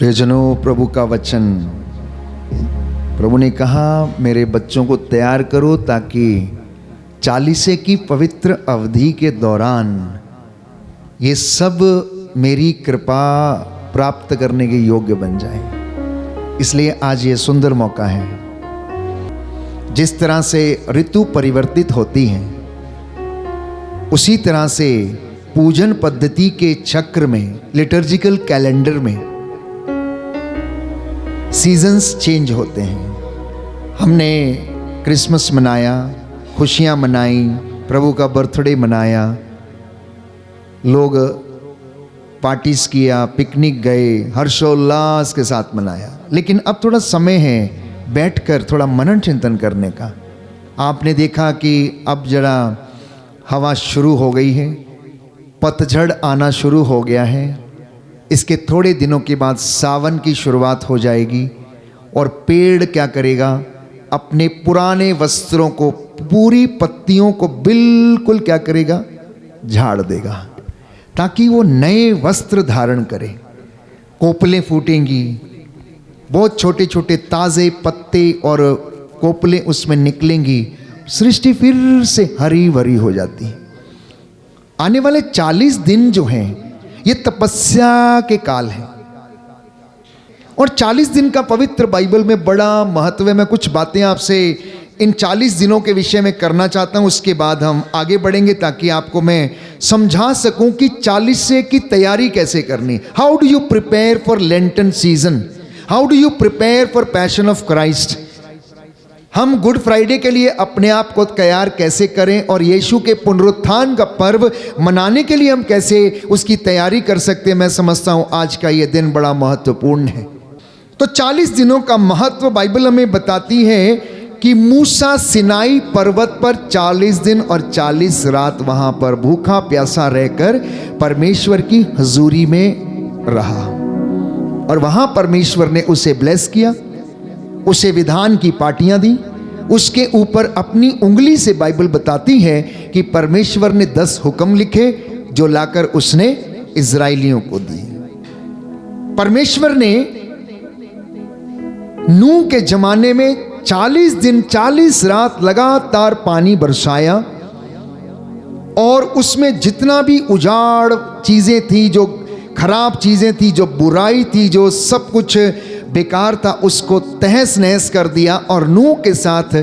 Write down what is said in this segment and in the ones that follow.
प्रियजनों, प्रभु का वचन, प्रभु ने कहा मेरे बच्चों को तैयार करो ताकि 40 की पवित्र अवधि के दौरान ये सब मेरी कृपा प्राप्त करने के योग्य बन जाए। इसलिए आज ये सुंदर मौका है। जिस तरह से ऋतु परिवर्तित होती हैं उसी तरह से पूजन पद्धति के चक्र में, लिटर्जिकल कैलेंडर में सीजन्स चेंज होते हैं। हमने क्रिसमस मनाया, खुशियाँ मनाई, प्रभु का बर्थडे मनाया, लोग पार्टीज किया, पिकनिक गए, हर्षोल्लास के साथ मनाया। लेकिन अब थोड़ा समय है बैठकर थोड़ा मनन चिंतन करने का। आपने देखा कि अब जरा हवा शुरू हो गई है, पतझड़ आना शुरू हो गया है। इसके थोड़े दिनों के बाद सावन की शुरुआत हो जाएगी और पेड़ क्या करेगा, अपने पुराने वस्त्रों को, पूरी पत्तियों को बिल्कुल क्या करेगा, झाड़ देगा ताकि वो नए वस्त्र धारण करे। कोपलें फूटेंगी, बहुत छोटे छोटे ताज़े पत्ते और कोपलें उसमें निकलेंगी, सृष्टि फिर से हरी भरी हो जाती है। आने वाले 40 दिन जो हैं ये तपस्या के काल है और 40 दिन का पवित्र बाइबल में बड़ा महत्व है। मैं कुछ बातें आपसे इन 40 दिनों के विषय में करना चाहता हूं, उसके बाद हम आगे बढ़ेंगे ताकि आपको मैं समझा सकूं कि 40 की तैयारी कैसे करनी। How do you prepare for Lenten season, how do you prepare for passion of Christ. हम गुड फ्राइडे के लिए अपने आप को तैयार कैसे करें और यीशु के पुनरुत्थान का पर्व मनाने के लिए हम कैसे उसकी तैयारी कर सकते हैं। मैं समझता हूं आज का ये दिन बड़ा महत्वपूर्ण है। तो 40 दिनों का महत्व बाइबल हमें बताती है कि मूसा सिनाई पर्वत पर 40 दिन और 40 रात वहां पर भूखा प्यासा रहकर परमेश्वर की हजूरी में रहा और वहां परमेश्वर ने उसे ब्लेस किया, उसे विधान की पाटियां दी, उसके ऊपर अपनी उंगली से बाइबल बताती है कि परमेश्वर ने 10 हुक्म लिखे जो लाकर उसने इजराइलियों को दिए। परमेश्वर ने नूह के जमाने में 40 दिन 40 रात लगातार पानी बरसाया और उसमें जितना भी उजाड़ चीजें थी, जो खराब चीजें थी, जो बुराई थी, जो सब कुछ बेकार था, उसको तहस नहस कर दिया और नूह के साथ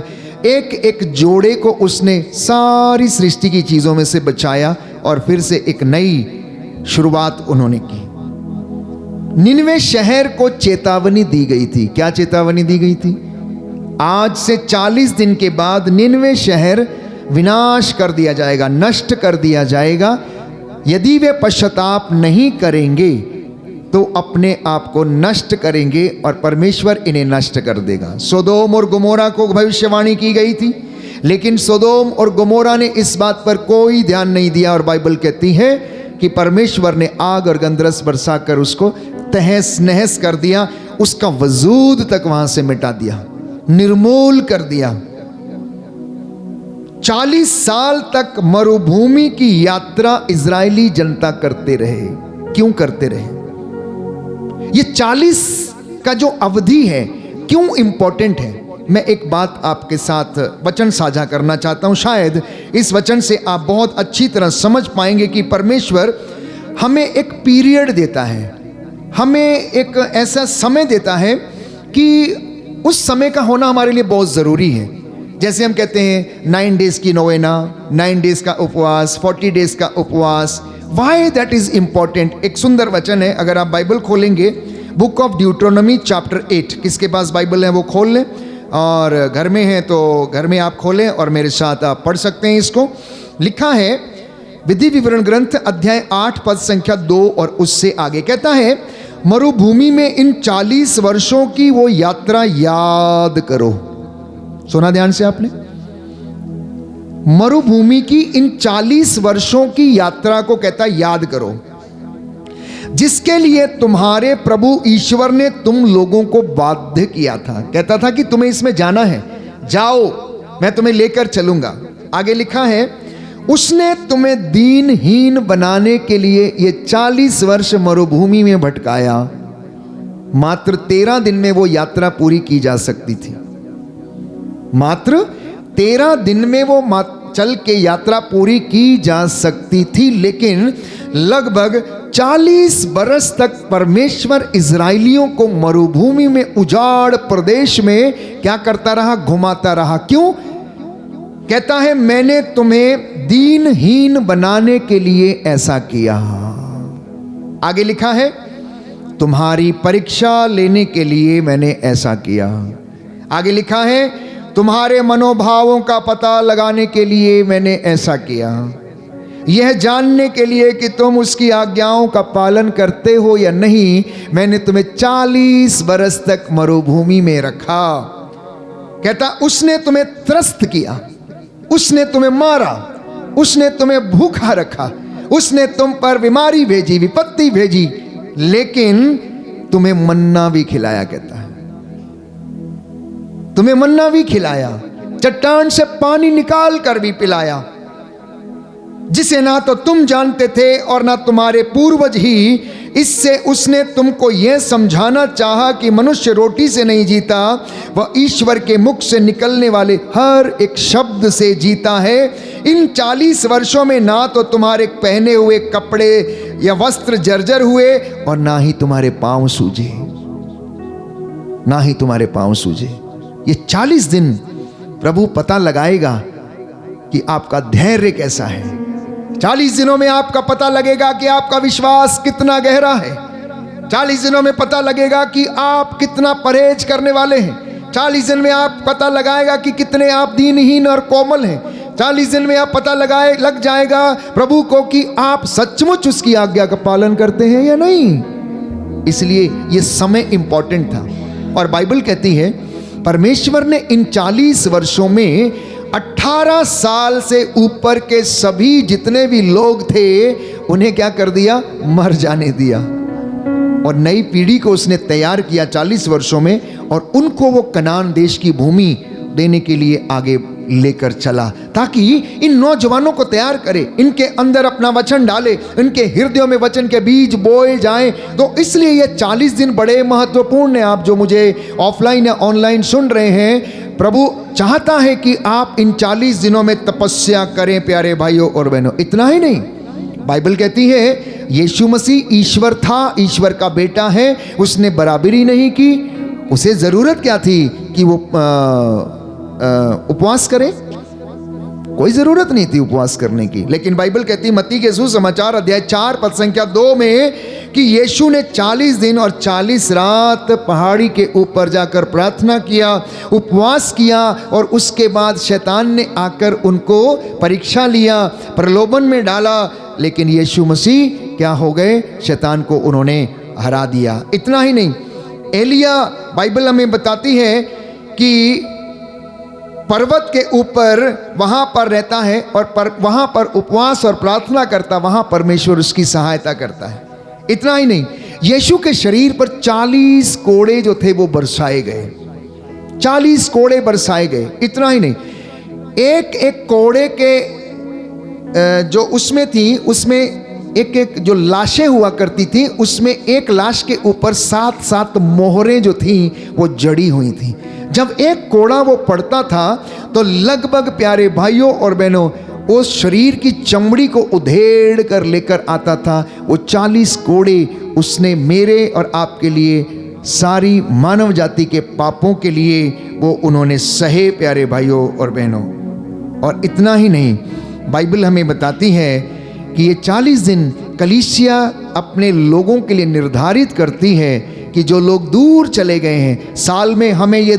एक एक जोड़े को उसने सारी सृष्टि की चीज़ों में से बचाया और फिर से एक नई शुरुआत उन्होंने की। निनवे शहर को चेतावनी दी गई थी। क्या चेतावनी दी गई थी? आज से 40 दिन के बाद निनवे शहर विनाश कर दिया जाएगा, नष्ट कर दिया जाएगा। यदि वे पश्चाताप नहीं करेंगे तो अपने आप को नष्ट करेंगे और परमेश्वर इन्हें नष्ट कर देगा। सोदोम और गोमोरा को भविष्यवाणी की गई थी, लेकिन सोदोम और गोमोरा ने इस बात पर कोई ध्यान नहीं दिया और बाइबल कहती है कि परमेश्वर ने आग और गंधरस बरसाकर उसको तहस नहस कर दिया, उसका वजूद तक वहां से मिटा दिया, निर्मूल कर दिया। 40 साल तक मरुभूमि की यात्रा इजरायली जनता करते रहे। क्यों करते रहे? ये 40 का जो अवधि है क्यों इंपॉर्टेंट है? मैं एक बात आपके साथ वचन साझा करना चाहता हूं। शायद इस वचन से आप बहुत अच्छी तरह समझ पाएंगे कि परमेश्वर हमें एक पीरियड देता है, हमें एक ऐसा समय देता है कि उस समय का होना हमारे लिए बहुत ज़रूरी है। जैसे हम कहते हैं 9 डेज की नोवेना, 9 डेज का उपवास, 40 डेज का उपवास। Why that is important? एक सुंदर वचन है, अगर आप बाइबल खोलेंगे बुक ऑफ ड्यूट्रोनॉमी चैप्टर 8, किसके पास बाइबल है वो खोल लें, और घर में है तो घर में आप खोलें और मेरे साथ आप पढ़ सकते हैं। इसको लिखा है विधि विवरण ग्रंथ अध्याय 8 पद संख्या 2 और उससे आगे कहता है, मरुभूमि में इन 40 वर्षों की वो यात्रा याद करो। सुना ध्यान से आपने? मरुभूमि की इन 40 वर्षों की यात्रा को कहता याद करो, जिसके लिए तुम्हारे प्रभु ईश्वर ने तुम लोगों को बाध्य किया था। कहता था कि तुम्हें इसमें जाना है, जाओ, मैं तुम्हें लेकर चलूंगा। आगे लिखा है, उसने तुम्हें दीनहीन बनाने के लिए ये 40 वर्ष मरुभूमि में भटकाया मात्र 13 दिन में वो यात्रा पूरी की जा सकती थी। मात्र 13 दिन में वो चल के यात्रा पूरी की जा सकती थी, लेकिन लगभग 40 बरस तक परमेश्वर इजराइलियों को मरुभूमि में, उजाड़ प्रदेश में क्या करता रहा? घुमाता रहा। क्यों? कहता है मैंने तुम्हें दीनहीन बनाने के लिए ऐसा किया। आगे लिखा है तुम्हारी परीक्षा लेने के लिए मैंने ऐसा किया। आगे लिखा है तुम्हारे मनोभावों का पता लगाने के लिए मैंने ऐसा किया, यह जानने के लिए कि तुम उसकी आज्ञाओं का पालन करते हो या नहीं, मैंने तुम्हें 40 बरस तक मरुभूमि में रखा। कहता उसने तुम्हें त्रस्त किया, उसने तुम्हें मारा, उसने तुम्हें भूखा रखा, उसने तुम पर बीमारी भेजी, विपत्ति भेजी, लेकिन तुम्हें मन्ना भी खिलाया। कहता है तुम्हें मन्ना भी खिलाया, चट्टान से पानी निकाल कर भी पिलाया, जिसे ना तो तुम जानते थे और ना तुम्हारे पूर्वज ही। इससे उसने तुमको यह समझाना चाहा कि मनुष्य रोटी से नहीं जीता, वह ईश्वर के मुख से निकलने वाले हर एक शब्द से जीता है। इन 40 वर्षों में ना तो तुम्हारे पहने हुए कपड़े या वस्त्र जर्जर हुए और ना ही तुम्हारे पांव सूजे, ना ही तुम्हारे पांव सूजे। ये 40 दिन प्रभु पता लगाएगा कि आपका धैर्य कैसा है। 40 दिनों में आपका पता लगेगा कि आपका विश्वास कितना गहरा है। 40 दिनों में पता लगेगा कि आप कितना परहेज करने वाले हैं। 40 दिन में आप पता लगाएगा कि कितने आप दीनहीन और कोमल हैं। 40 दिन में आप पता लग जाएगा प्रभु को कि आप सचमुच उसकी आज्ञा का पालन करते हैं या नहीं। इसलिए ये समय इंपॉर्टेंट था। और बाइबल कहती है परमेश्वर ने इन 40 वर्षों में 18 साल से ऊपर के सभी जितने भी लोग थे उन्हें क्या कर दिया? मर जाने दिया। और नई पीढ़ी को उसने तैयार किया 40 वर्षों में, और उनको वो कनान देश की भूमि देने के लिए आगे लेकर चला, ताकि इन नौजवानों को तैयार करे, इनके अंदर अपना वचन डाले, इनके हृदयों में वचन के बीज बोए जाएं। तो इसलिए ये 40 दिन बड़े महत्वपूर्ण हैं। आप जो मुझे ऑफलाइन या ऑनलाइन सुन रहे हैं, प्रभु चाहता है कि आप इन 40 दिनों में तपस्या करें प्यारे भाइयों और बहनों। इतना ही नहीं, बाइबल कहती है यीशु मसीह ईश्वर था, ईश्वर का बेटा है, उसने बराबरी नहीं की। उसे ज़रूरत क्या थी कि वो उपवास करे? कोई ज़रूरत नहीं थी उपवास करने की। लेकिन बाइबल कहती है मत्ती के सुसमाचार अध्याय 4 पद संख्या 2 में कि यीशु ने 40 दिन और 40 रात पहाड़ी के ऊपर जाकर प्रार्थना किया, उपवास किया, और उसके बाद शैतान ने आकर उनको परीक्षा लिया, प्रलोभन में डाला, लेकिन यीशु मसीह क्या हो गए? शैतान को उन्होंने हरा दिया। इतना ही नहीं, एलिया बाइबल हमें बताती है कि पर्वत के ऊपर वहां पर रहता है और वहां पर उपवास और प्रार्थना करता, वहां परमेश्वर उसकी सहायता करता है। इतना ही नहीं, यीशु के शरीर पर 40 कोड़े जो थे वो बरसाए गए, 40 कोड़े बरसाए गए। इतना ही नहीं, एक एक कोड़े के जो उसमें थी, उसमें एक एक जो लाशें हुआ करती थी, उसमें एक लाश के ऊपर 7-7 मोहरें जो थी वो जड़ी हुई थी। जब एक कोड़ा वो पड़ता था तो लगभग प्यारे भाइयों और बहनों उस शरीर की चमड़ी को उधेड़ कर लेकर आता था। वो 40 कोड़े उसने मेरे और आपके लिए, सारी मानव जाति के पापों के लिए वो उन्होंने सहे प्यारे भाइयों और बहनों। और इतना ही नहीं, बाइबल हमें बताती है कि ये 40 दिन कलीसिया अपने लोगों के लिए निर्धारित करती है कि जो लोग दूर चले गए हैं, साल में हमें ये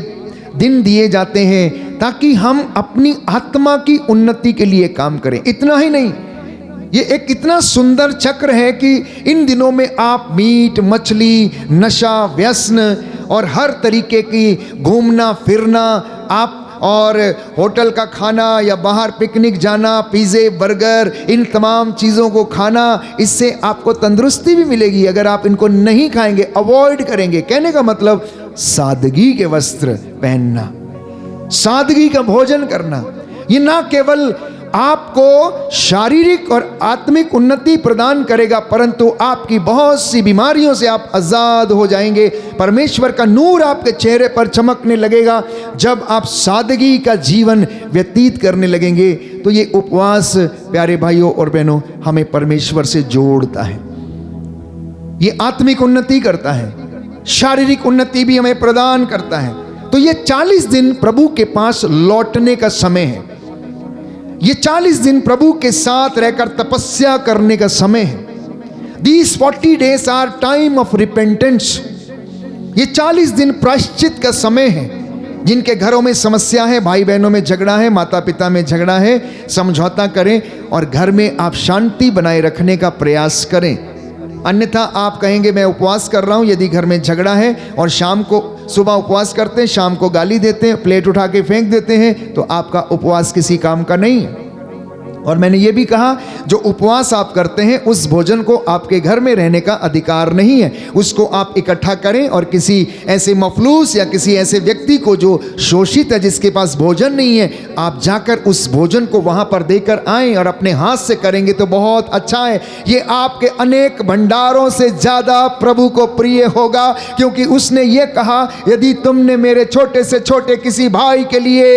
दिन दिए जाते हैं ताकि हम अपनी आत्मा की उन्नति के लिए काम करें। इतना ही नहीं, ये एक इतना सुंदर चक्र है कि इन दिनों में आप मीट मछली, नशा, व्यसन और हर तरीके की घूमना फिरना, आप और होटल का खाना या बाहर पिकनिक जाना, पिज़्ज़े बर्गर, इन तमाम चीज़ों को खाना, इससे आपको तंदुरुस्ती भी मिलेगी अगर आप इनको नहीं खाएंगे, अवॉइड करेंगे। कहने का मतलब सादगी के वस्त्र पहनना, सादगी का भोजन करना। ये ना केवल आपको शारीरिक और आत्मिक उन्नति प्रदान करेगा, परंतु आपकी बहुत सी बीमारियों से आप आज़ाद हो जाएंगे। परमेश्वर का नूर आपके चेहरे पर चमकने लगेगा जब आप सादगी का जीवन व्यतीत करने लगेंगे। तो ये उपवास प्यारे भाइयों और बहनों हमें परमेश्वर से जोड़ता है, ये आत्मिक उन्नति करता है, शारीरिक उन्नति भी हमें प्रदान करता है। तो ये 40 दिन प्रभु के पास लौटने का समय है, ये 40 दिन प्रभु के साथ रहकर तपस्या करने का समय है। These 40 days are time of repentance। ये 40 दिन प्रायश्चित का समय है। जिनके घरों में समस्या है, भाई बहनों में झगड़ा है, माता पिता में झगड़ा है, समझौता करें और घर में आप शांति बनाए रखने का प्रयास करें। अन्यथा आप कहेंगे मैं उपवास कर रहा हूं, यदि घर में झगड़ा है और शाम को सुबह उपवास करते हैं, शाम को गाली देते हैं, प्लेट उठा के फेंक देते हैं, तो आपका उपवास किसी काम का नहीं है। और मैंने ये भी कहा जो उपवास आप करते हैं उस भोजन को आपके घर में रहने का अधिकार नहीं है, उसको आप इकट्ठा करें और किसी ऐसे मफलूस या किसी ऐसे व्यक्ति को जो शोषित है, जिसके पास भोजन नहीं है, आप जाकर उस भोजन को वहां पर देकर आएं और अपने हाथ से करेंगे तो बहुत अच्छा है। ये आपके अनेक भंडारों से ज्यादा प्रभु को प्रिय होगा, क्योंकि उसने ये कहा यदि तुमने मेरे छोटे से छोटे किसी भाई के लिए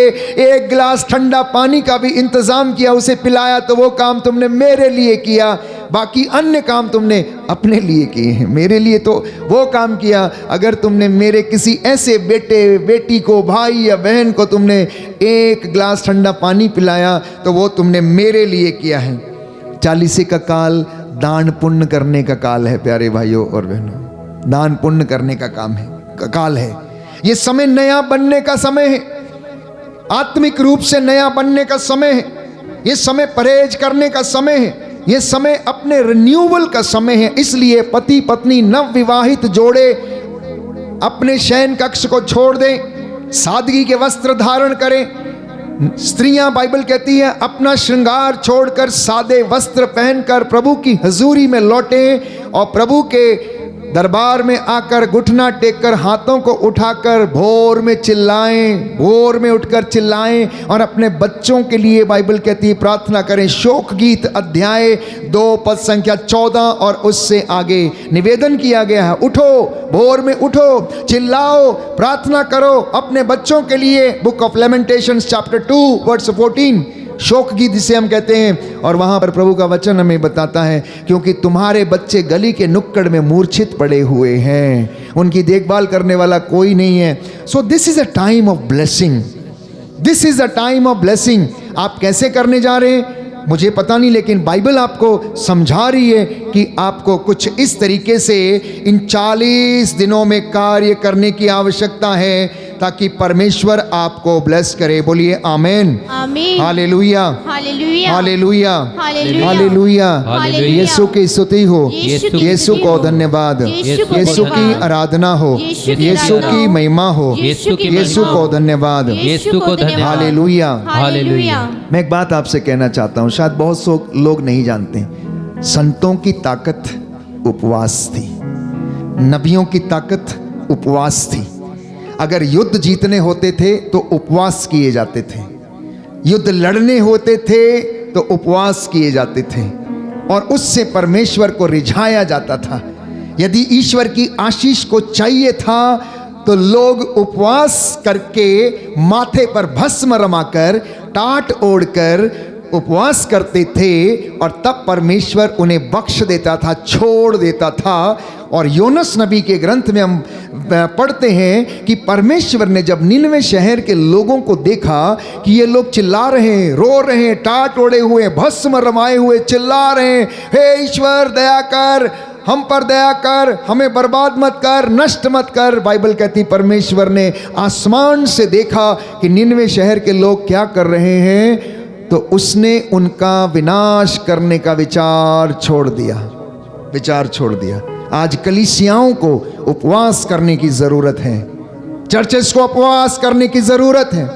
एक गिलास ठंडा पानी का भी इंतजाम किया, उसे पिलाया, तो वो काम तुमने मेरे लिए किया। बाकी अन्य काम तुमने अपने लिए किए हैं, मेरे लिए तो वो काम किया। अगर तुमने मेरे किसी ऐसे बेटे बेटी को, भाई या बहन को तुमने एक गिलास ठंडा पानी पिलाया तो वो तुमने मेरे लिए किया है। 40 का काल दान पुण्य करने का काल है प्यारे भाइयों और बहनों, दान पुण्य करने का काल है। ये समय नया बनने का समय है, आत्मिक रूप से नया बनने का समय है। ये समय परहेज करने का समय है, ये समय अपने रिन्यूअल का समय है। इसलिए पति पत्नी नव विवाहित जोड़े अपने शयन कक्ष को छोड़ दें, सादगी के वस्त्र धारण करें। स्त्रियां, बाइबल कहती है, अपना श्रृंगार छोड़कर सादे वस्त्र पहनकर प्रभु की हजूरी में लौटें और प्रभु के दरबार में आकर घुटना टेककर हाथों को उठाकर भोर में चिल्लाएं, भोर में उठकर चिल्लाएं और अपने बच्चों के लिए बाइबल कहती है प्रार्थना करें। शोक गीत अध्याय 2 पद संख्या 14 और उससे आगे निवेदन किया गया है, उठो, भोर में उठो, चिल्लाओ, प्रार्थना करो अपने बच्चों के लिए। बुक ऑफ लेमेंटेशंस चैप्टर 2 वर्स 14, शोक गीत जिसे हम कहते हैं। और वहां पर प्रभु का वचन हमें बताता है, क्योंकि तुम्हारे बच्चे गली के नुक्कड़ में मूर्छित पड़े हुए हैं, उनकी देखभाल करने वाला कोई नहीं है। So this is a time of blessing, this is a time of blessing. आप कैसे करने जा रहे हैं मुझे पता नहीं, लेकिन बाइबल आपको समझा रही है कि आपको कुछ इस तरीके से इन 40 दिनों में कार्य करने की आवश्यकता है ताकि परमेश्वर आपको ब्लेस करे। बोलिए आमेन, आमीन, hallelujah, hallelujah, hallelujah, hallelujah, hallelujah. Hallelujah. Yeshu की स्तुति हो, यीशु यीशु की को हो, धन्यवाद, यीशु को यीशु की धन्यवाद, आराधना हो, यीशु की यीशु आराधना की हो, महिमा हो, यीशु की यीशु महिमा को हो, धन्यवाद, यीशु को धन्यवाद, हालेलुया। हालेलुया। मैं एक बात आपसे कहना चाहता हूँ, शायद बहुत से लोग नहीं जानते, संतों की ताकत उपवास थी, नबियों की ताकत उपवास थी। अगर युद्ध जीतने होते थे तो उपवास किए जाते थे, युद्ध लड़ने होते थे तो उपवास किए जाते थे और उससे परमेश्वर को रिझाया जाता था। यदि ईश्वर की आशीष को चाहिए था तो लोग उपवास करके माथे पर भस्म रमाकर, टाट ओढ़कर उपवास करते थे और तब परमेश्वर उन्हें बख्श देता था, छोड़ देता था। और योनस नबी के ग्रंथ में हम पढ़ते हैं कि परमेश्वर ने जब निनवे शहर के लोगों को देखा कि ये लोग चिल्ला रहे हैं, रो रहे हैं, टाट ओढ़े हुए, भस्म रमाए हुए चिल्ला रहे हैं, हे ईश्वर दया कर, हम पर दया कर, हमें बर्बाद मत कर, नष्ट मत कर। बाइबल कहती परमेश्वर ने आसमान से देखा कि निनवे शहर के लोग क्या कर रहे हैं, तो उसने उनका विनाश करने का विचार छोड़ दिया। आज कलीसियाओं को उपवास करने की जरूरत है, चर्चेस को उपवास करने की जरूरत है,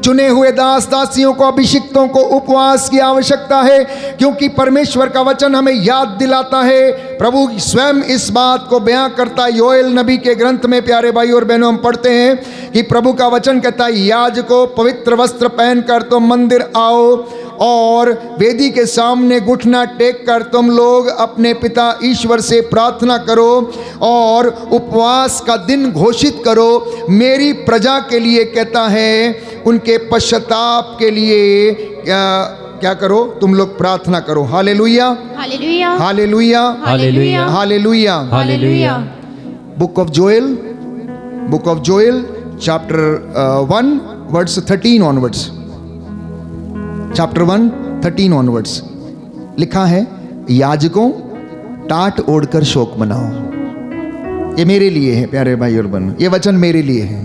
चुने हुए दास दासियों को, अभिषिक्तों को उपवास की आवश्यकता है, क्योंकि परमेश्वर का वचन हमें याद दिलाता है। प्रभु स्वयं इस बात को बयां करता है योएल नबी के ग्रंथ में। प्यारे भाई और बहनों, हम पढ़ते हैं कि प्रभु का वचन कहता है, याजकों पवित्र वस्त्र पहनकर तो मंदिर आओ और वेदी के सामने घुटना टेक कर तुम लोग अपने पिता ईश्वर से प्रार्थना करो और उपवास का दिन घोषित करो मेरी प्रजा के लिए, कहता है उनके पश्चाताप के लिए क्या करो, तुम लोग प्रार्थना करो। Hallelujah hallelujah hallelujah hallelujah hallelujah. Hallelujah. Book of Joel chapter 1 words 13 onwards, chapter 1 13 onwards लिखा है, याजकों टाट ओढ़कर शोक मनाओ। ये मेरे लिए है प्यारे भाई और बहनों, ये वचन मेरे लिए है।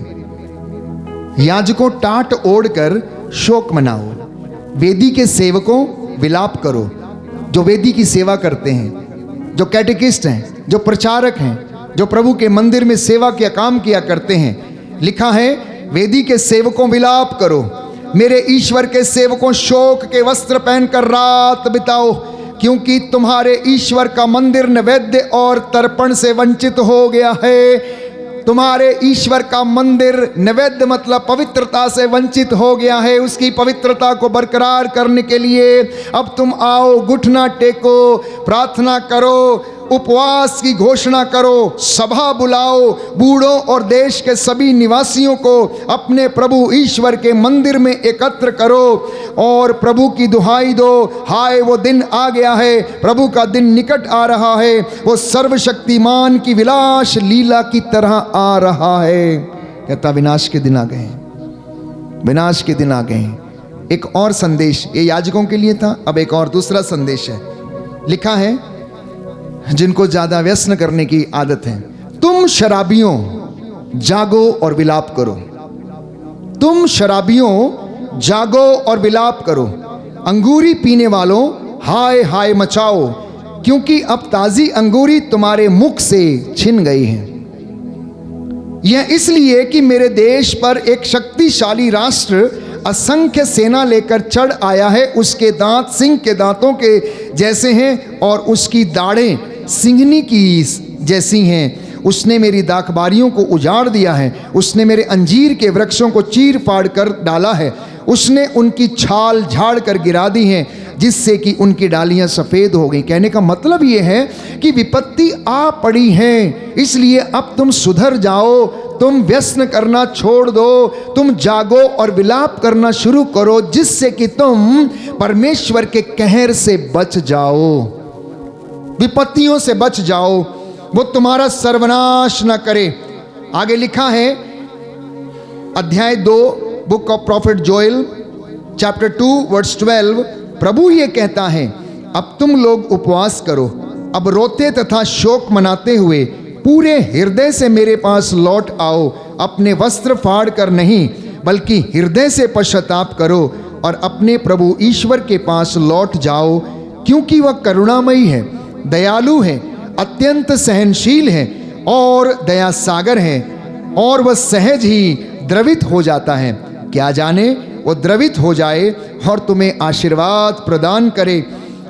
याजकों टाट ओढ़कर शोक मनाओ, वेदी के सेवकों विलाप करो, जो वेदी की सेवा करते हैं, जो कैटेकिस्ट हैं, जो प्रचारक हैं, जो प्रभु के मंदिर में सेवा किया काम किया करते हैं। लिखा है वेदी के सेवकों विलाप करो, मेरे ईश्वर के सेवकों शोक के वस्त्र पहनकर रात बिताओ, क्योंकि तुम्हारे ईश्वर का मंदिर नैवेद्य और तर्पण से वंचित हो गया है। तुम्हारे ईश्वर का मंदिर नैवेद्य मतलब पवित्रता से वंचित हो गया है। उसकी पवित्रता को बरकरार करने के लिए अब तुम आओ, घुटना टेको, प्रार्थना करो, उपवास की घोषणा करो, सभा बुलाओ, बूढ़ों और देश के सभी निवासियों को अपने प्रभु ईश्वर के मंदिर में एकत्र करो और प्रभु की दुहाई दो। हाय वो दिन आ गया है, प्रभु का दिन निकट आ रहा है, वो सर्वशक्तिमान की विलास लीला की तरह आ रहा है। कहता विनाश के दिन आ गए, विनाश के दिन आ गए। एक और संदेश ये याजकों के लिए था, अब एक और दूसरा संदेश है। लिखा है जिनको ज्यादा व्यसन करने की आदत है, तुम शराबियों जागो और विलाप करो, तुम शराबियों जागो और विलाप करो, अंगूरी पीने वालों हाय हाय मचाओ, क्योंकि अब ताजी अंगूरी तुम्हारे मुख से छिन गई है। यह इसलिए कि मेरे देश पर एक शक्तिशाली राष्ट्र असंख्य सेना लेकर चढ़ आया है, उसके दांत सिंह के दांतों के जैसे हैं और उसकी दाढ़ें सिंहनी की जैसी हैं। उसने मेरी दाखबारियों को उजाड़ दिया है, उसने मेरे अंजीर के वृक्षों को चीर फाड़ कर डाला है, उसने उनकी छाल झाड़ कर गिरा दी है, जिससे कि उनकी डालियां सफ़ेद हो गई। कहने का मतलब ये है कि विपत्ति आ पड़ी है, इसलिए अब तुम सुधर जाओ, तुम व्यसन करना छोड़ दो, तुम जागो और विलाप करना शुरू करो, जिससे कि तुम परमेश्वर के कहर से बच जाओ, विपत्तियों से बच जाओ, वो तुम्हारा सर्वनाश न करे। आगे लिखा है अध्याय 2 book of prophet Joel chapter 2 verse 12, प्रभु ये कहता है अब तुम लोग उपवास करो, अब रोते तथा शोक मनाते हुए पूरे हृदय से मेरे पास लौट आओ, अपने वस्त्र फाड़ कर नहीं बल्कि हृदय से पश्चाताप करो और अपने प्रभु ईश्वर के पास लौट जाओ, क्योंकि वह करुणामयी है, दयालु है, अत्यंत सहनशील है और दया सागर है, और वह सहज ही द्रवित हो जाता है। क्या जाने वो द्रवित हो जाए और तुम्हें आशीर्वाद प्रदान करे,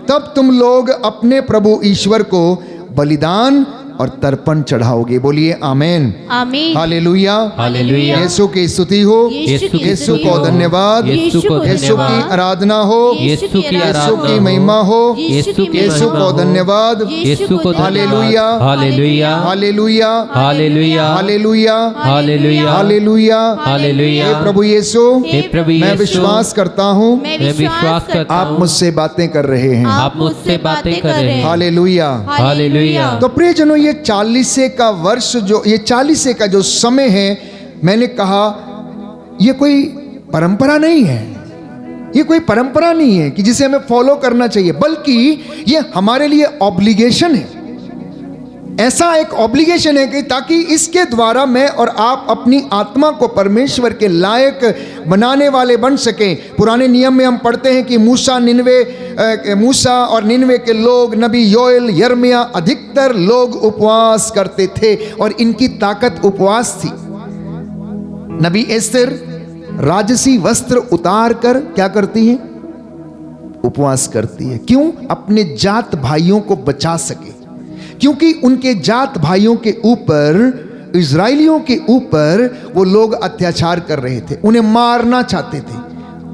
तब तुम लोग अपने प्रभु ईश्वर को बलिदान और तर्पण चढ़ाओगे। बोलिए आमेन आमीन हालेलुया हालेलुया। यीशु की स्तुति हो, यीशु को धन्यवाद, यीशु को यीशु की आराधना हो, यीशु की यीशु आराधना की हो, महिमा हो, यीशु की यीशु को महिमा हो, धन्यवाद, यीशु को hallelujah hallelujah hallelujah hallelujah hallelujah hallelujah hallelujah. Hallelujah. हे प्रभु यीशु, हे प्रभु मैं यीशु, विश्वास करता हूँ मैं मैं विश्वास करता आप हूँ मुझसे बातें कर रहे हैं। आप मुझसे बातें कर रहे हैं। हालेलुया। हालेलुया। तो प्रियजनों, ये 40 का वर्ष, जो ये 40 का जो समय है, मैंने कहा ये कोई परंपरा नहीं है, ये कोई परंपरा नहीं है कि जिसे हमें फॉलो करना चाहिए, बल्कि ये हमारे लिए ऑब्लिगेशन है। ऐसा एक ऑब्लिगेशन है कि ताकि इसके द्वारा मैं और आप अपनी आत्मा को परमेश्वर के लायक बनाने वाले बन सकें। पुराने नियम में हम पढ़ते हैं कि मूसा और निनवे के लोग, नबी योएल, यर्मिया, अधिकतर लोग उपवास करते थे और इनकी ताकत उपवास थी। नबी एस्तर राजसी वस्त्र उतार कर क्या करती है? उपवास करती है। क्यों? अपने जात भाइयों को बचा सके, क्योंकि उनके जात भाइयों के ऊपर, इजराइलियों के ऊपर वो लोग अत्याचार कर रहे थे, उन्हें मारना चाहते थे।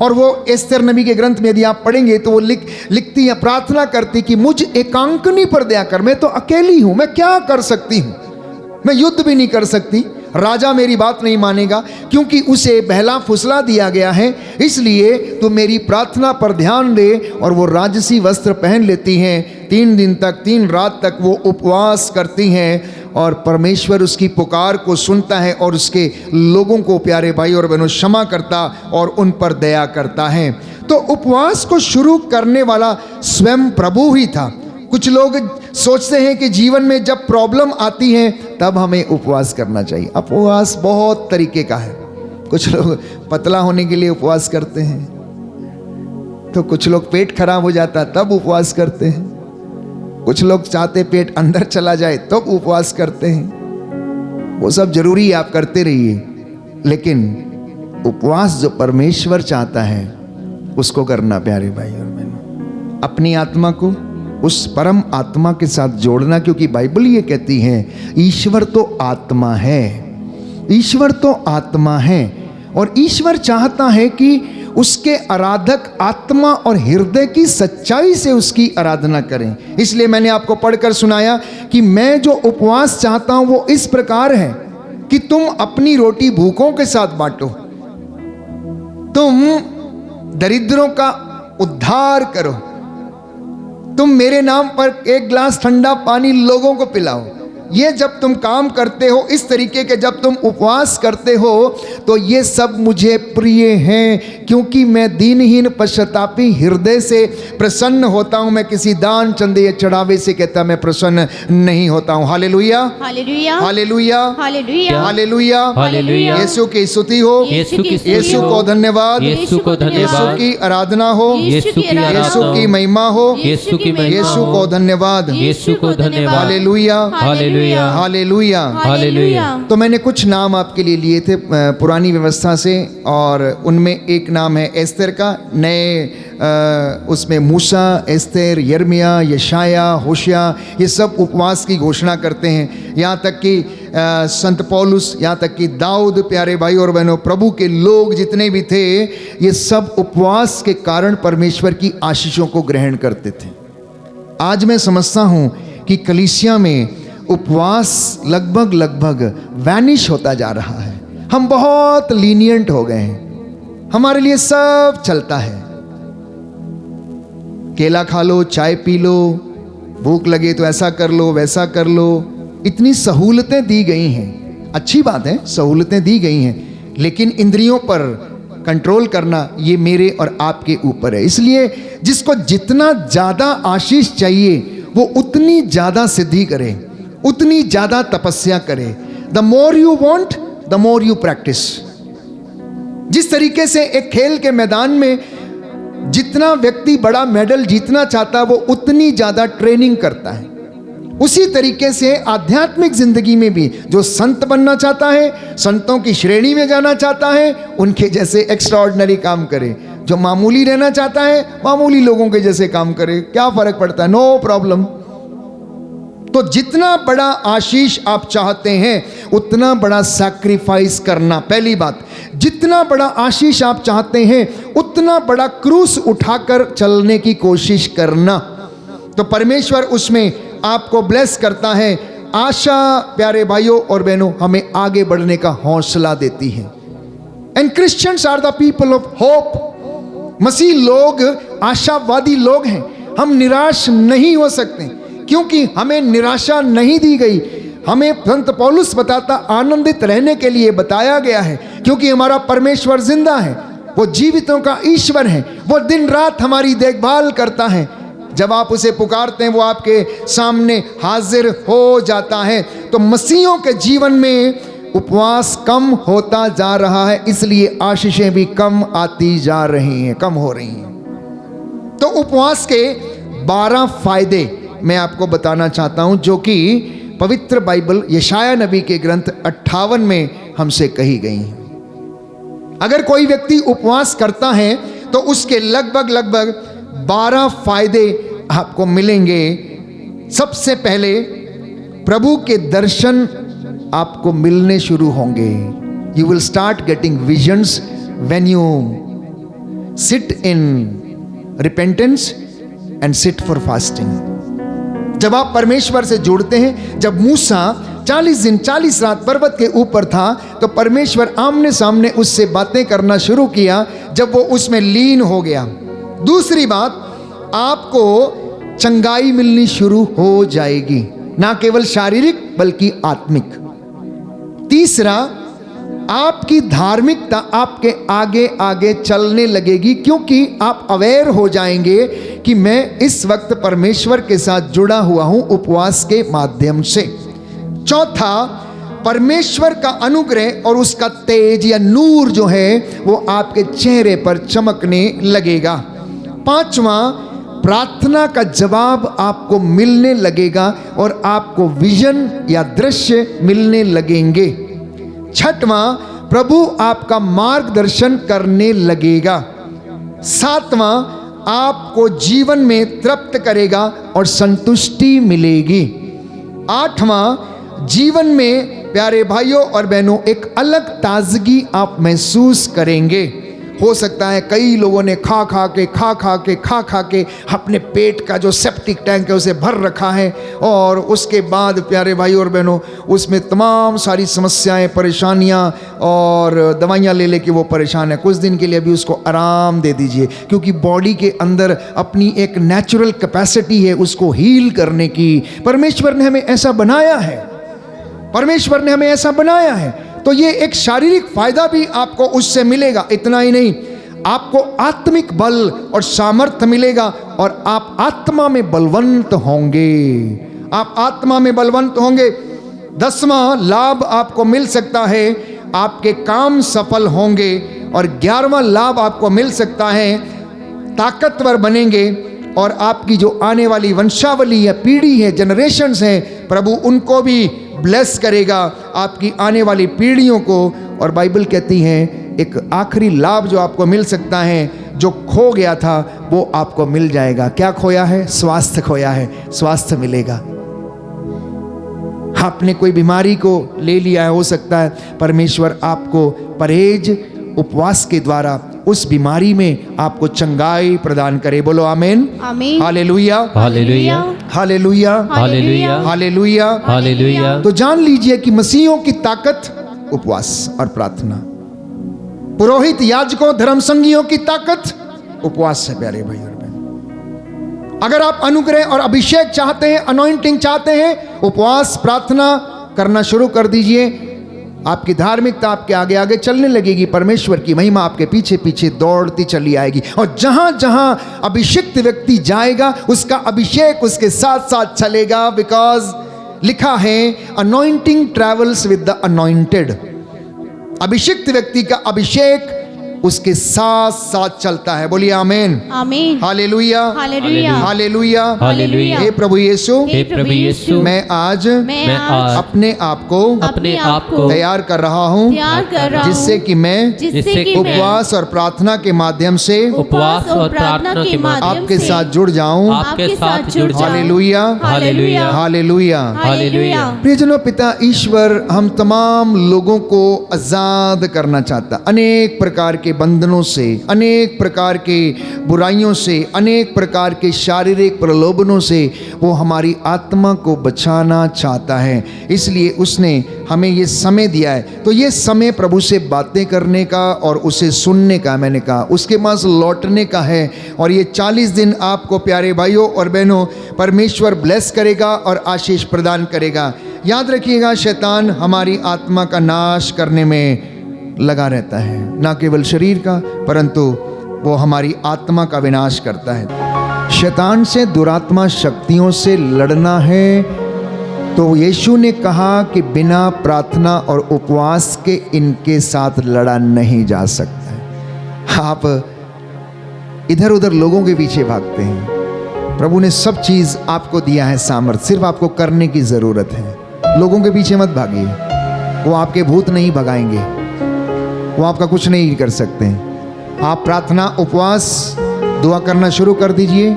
और वो एस्तेर नबी के ग्रंथ में यदि आप पढ़ेंगे तो वो लिखती है, प्रार्थना करती कि मुझ एकांकनी पर दया कर, मैं तो अकेली हूं, मैं क्या कर सकती हूं, मैं युद्ध भी नहीं कर सकती, राजा मेरी बात नहीं मानेगा क्योंकि उसे बहला फुसला दिया गया है, इसलिए तू मेरी प्रार्थना पर ध्यान दे। और वो राजसी वस्त्र पहन लेती हैं, 3 दिन तक 3 रात तक वो उपवास करती हैं और परमेश्वर उसकी पुकार को सुनता है और उसके लोगों को, प्यारे भाई और बहनों, क्षमा करता और उन पर दया करता है। तो उपवास को शुरू करने वाला स्वयं प्रभु ही था। कुछ लोग सोचते हैं कि जीवन में जब प्रॉब्लम आती है तब हमें उपवास करना चाहिए। उपवास बहुत तरीके का है। कुछ लोग पतला होने के लिए उपवास करते हैं, तो कुछ लोग पेट खराब हो जाता तब उपवास करते हैं, कुछ लोग चाहते पेट अंदर चला जाए तब उपवास करते हैं। वो सब जरूरी है, आप करते रहिए, लेकिन उपवास जो परमेश्वर चाहता है उसको करना, प्यारे भाई और बहनों, अपनी आत्मा को उस परम आत्मा के साथ जोड़ना, क्योंकि बाइबल ये कहती है ईश्वर तो आत्मा है, ईश्वर तो आत्मा है और ईश्वर चाहता है कि उसके आराधक आत्मा और हृदय की सच्चाई से उसकी आराधना करें। इसलिए मैंने आपको पढ़कर सुनाया कि मैं जो उपवास चाहता हूं वो इस प्रकार है कि तुम अपनी रोटी भूखों के साथ बांटो, तुम दरिद्रों का उद्धार करो, तुम मेरे नाम पर 1 गिलास ठंडा पानी लोगों को पिलाओ। ये जब तुम काम करते हो इस तरीके के, जब तुम उपवास करते हो तो ये सब मुझे प्रिय हैं, क्योंकि मैं दीनहीन पश्चातापी हृदय से प्रसन्न होता हूं। मैं किसी दान चंदे या चढ़ावे से कहता मैं प्रसन्न नहीं होता हूं। Hallelujah, hallelujah, hallelujah, hallelujah, hallelujah, hallelujah. Yeshu की स्तुति हो, यीशु को धन्यवाद, यीशु को धन्यवाद, यीशु की आराधना हो, यीशु की आराधना यीशु हो, की महिमा हो, यीशु की महिमा यीशु हो, को धन्यवाद, यीशु को धन्यवाद, हालेलुया, हालेलुया, हालेलुया। हालेलुया। तो मैंने कुछ नाम आपके लिए लिए थे पुरानी व्यवस्था से, और उनमें एक नाम है एस्तेर का। नए उसमें मूसा, एस्तेर, यिर्मयाह, यशाया, होशिया, ये सब उपवास की घोषणा करते हैं। यहाँ तक कि संत पौलुस, यहाँ तक कि दाऊद, प्यारे भाई और बहनों, प्रभु के लोग जितने भी थे ये सब उपवास के कारण परमेश्वर की आशीषों को ग्रहण करते थे। आज मैं समझता हूँ कि कलीसिया में उपवास लगभग वैनिश होता जा रहा है। हम बहुत लीनियंट हो गए हैं, हमारे लिए सब चलता है, केला खा लो, चाय पी लो, भूख लगे तो ऐसा कर लो, वैसा कर लो। इतनी सहूलतें दी गई हैं, अच्छी बात है, सहूलतें दी गई हैं, लेकिन इंद्रियों पर कंट्रोल करना ये मेरे और आपके ऊपर है। इसलिए जिसको जितना ज़्यादा आशीष चाहिए वो उतनी ज़्यादा सिद्धि करे, उतनी ज़्यादा तपस्या करे। The more you want the more you practice. जिस तरीके से एक खेल के मैदान में जितना व्यक्ति बड़ा मेडल जीतना चाहता है वो उतनी ज़्यादा ट्रेनिंग करता है, उसी तरीके से आध्यात्मिक जिंदगी में भी जो संत बनना चाहता है, संतों की श्रेणी में जाना चाहता है, उनके जैसे एक्स्ट्राऑर्डिनरी काम करे। जो मामूली रहना चाहता है मामूली लोगों के जैसे काम करे, क्या फर्क पड़ता है, नो प्रॉब्लम। तो जितना बड़ा आशीष आप चाहते हैं उतना बड़ा सैक्रिफाइस करना, पहली बात। जितना बड़ा आशीष आप चाहते हैं उतना बड़ा क्रूस उठाकर चलने की कोशिश करना, तो परमेश्वर उसमें आपको ब्लेस करता है। आशा, प्यारे भाइयों और बहनों, हमें आगे बढ़ने का हौसला देती है। And Christians are the people of hope. मसीह लोग आशावादी लोग हैं। हम निराश नहीं हो सकते क्योंकि हमें निराशा नहीं दी गई। हमें संत पौलुस बताता आनंदित रहने के लिए बताया गया है, क्योंकि हमारा परमेश्वर जिंदा है, वो जीवितों का ईश्वर है, वो दिन रात हमारी देखभाल करता है। जब आप उसे पुकारते हैं वो आपके सामने हाजिर हो जाता है। तो मसीहों के जीवन में उपवास कम होता जा रहा है, इसलिए आशीषें भी कम आती जा रही हैं, कम हो रही हैं। तो उपवास के 12 फायदे मैं आपको बताना चाहता हूं, जो कि पवित्र बाइबल यशाया नबी के ग्रंथ 58 में हमसे कही गई हैं। अगर कोई व्यक्ति उपवास करता है तो उसके लगभग 12 फायदे आपको मिलेंगे। सबसे पहले, प्रभु के दर्शन आपको मिलने शुरू होंगे। You will start getting visions when you sit in repentance and sit for fasting. जब आप परमेश्वर से जुड़ते हैं, जब मूसा 40 दिन 40 रात पर्वत के ऊपर था, तो परमेश्वर आमने सामने उससे बातें करना शुरू किया जब वो उसमें लीन हो गया। दूसरी बात, आपको चंगाई मिलनी शुरू हो जाएगी, ना केवल शारीरिक बल्कि आत्मिक। तीसरा, आपकी धार्मिकता आपके आगे आगे चलने लगेगी, क्योंकि आप अवेयर हो जाएंगे कि मैं इस वक्त परमेश्वर के साथ जुड़ा हुआ हूं उपवास के माध्यम से। चौथा, परमेश्वर का अनुग्रह और उसका तेज या नूर जो है वो आपके चेहरे पर चमकने लगेगा। पांचवा, प्रार्थना का जवाब आपको मिलने लगेगा और आपको विजन या दृश्य मिलने लगेंगे। छठवां, प्रभु आपका मार्गदर्शन करने लगेगा। सातवां, आपको जीवन में तृप्त करेगा और संतुष्टि मिलेगी। आठवां, जीवन में प्यारे भाइयों और बहनों एक अलग ताजगी आप महसूस करेंगे। हो सकता है कई लोगों ने खा खा के अपने पेट का जो सेप्टिक टैंक है उसे भर रखा है, और उसके बाद प्यारे भाइयों और बहनों उसमें तमाम सारी समस्याएं, परेशानियां और दवाइयां ले लेके वो परेशान है। कुछ दिन के लिए अभी उसको आराम दे दीजिए, क्योंकि बॉडी के अंदर अपनी एक नेचुरल कैपेसिटी है उसको हील करने की। परमेश्वर ने हमें ऐसा बनाया है, परमेश्वर ने हमें ऐसा बनाया है। तो ये एक शारीरिक फायदा भी आपको उससे मिलेगा। इतना ही नहीं, आपको आत्मिक बल और सामर्थ्य मिलेगा और आप आत्मा में बलवंत होंगे। आप आत्मा में बलवंत होंगे। 10वां लाभ आपको मिल सकता है, आपके काम सफल होंगे। और 11वां लाभ आपको मिल सकता है, ताकतवर बनेंगे और आपकी जो आने वाली वंशावली या पीढ़ी है, जनरेशन्स हैं, प्रभु उनको भी ब्लेस करेगा, आपकी आने वाली पीढ़ियों को। और बाइबल कहती है एक आखिरी लाभ जो आपको मिल सकता है, जो खो गया था वो आपको मिल जाएगा। क्या खोया है? स्वास्थ्य खोया है, स्वास्थ्य मिलेगा। आपने कोई बीमारी को ले लिया है, हो सकता है परमेश्वर आपको परहेज उपवास के द्वारा उस बीमारी में आपको चंगाई प्रदान करे। बोलो आमीन, आमीन, hallelujah, hallelujah, hallelujah, hallelujah, hallelujah, hallelujah. तो जान लीजिए कि मसीहों की ताकत उपवास और प्रार्थना, पुरोहित याजकों धर्म संगियों की ताकत उपवास है। प्यारे भाई और बहन, अगर आप अनुग्रह और अभिषेक चाहते हैं, अनॉइंटिंग चाहते हैं, उपवास प्रार्थना करना शुरू कर दीजिए। आपकी धार्मिकता आपके आगे आगे चलने लगेगी, परमेश्वर की महिमा आपके पीछे पीछे दौड़ती चली आएगी। और जहां जहां अभिषिक्त व्यक्ति जाएगा उसका अभिषेक उसके साथ साथ चलेगा। बिकॉज लिखा है anointing travels with the anointed. अभिषिक्त व्यक्ति का अभिषेक उसके साथ साथ चलता है। बोलिए आमीन, आमीन, हालेलुया, हालेलुया, हालेलुया, हालेलुया। हे प्रभु यीशु, हे प्रभु यीशु, मैं आज मैं आज अपने आप को अपने आप को तैयार कर रहा हूँ, तैयार कर रहा हूँ, जिससे कि मैं जिससे कि मैं उपवास और प्रार्थना के माध्यम से उपवास और प्रार्थना के माध्यम आपके साथ जुड़ जाऊं। आपके साथ जुड़ जाऊं। Hallelujah, hallelujah, hallelujah. हालेलुया। प्रियजनों, पिता ईश्वर हम तमाम लोगों को आजाद करना चाहता, अनेक प्रकार के बंधनों से, अनेक प्रकार के बुराइयों से, अनेक प्रकार के शारीरिक प्रलोभनों से वो हमारी आत्मा को बचाना चाहता है। इसलिए उसने हमें ये समय दिया है। तो ये समय प्रभु से बातें करने का और उसे सुनने का, मैंने कहा उसके पास लौटने का है। और ये 40 दिन आपको प्यारे भाइयों और बहनों परमेश्वर ब्लेस करेगा और आशीष प्रदान करेगा। याद रखिएगा, शैतान हमारी आत्मा का नाश करने में लगा रहता है, ना केवल शरीर का परंतु वो हमारी आत्मा का विनाश करता है। शैतान से, दुरात्मा शक्तियों से लड़ना है तो यीशु ने कहा कि बिना प्रार्थना और उपवास के इनके साथ लड़ा नहीं जा सकता है। आप इधर उधर लोगों के पीछे भागते हैं, प्रभु ने सब चीज़ आपको दिया है, सामर्थ्य, सिर्फ आपको करने की ज़रूरत है। लोगों के पीछे मत भागिए, वो आपके भूत नहीं भगाएंगे, वो आपका कुछ नहीं कर सकते हैं। आप प्रार्थना, उपवास, दुआ करना शुरू कर दीजिए,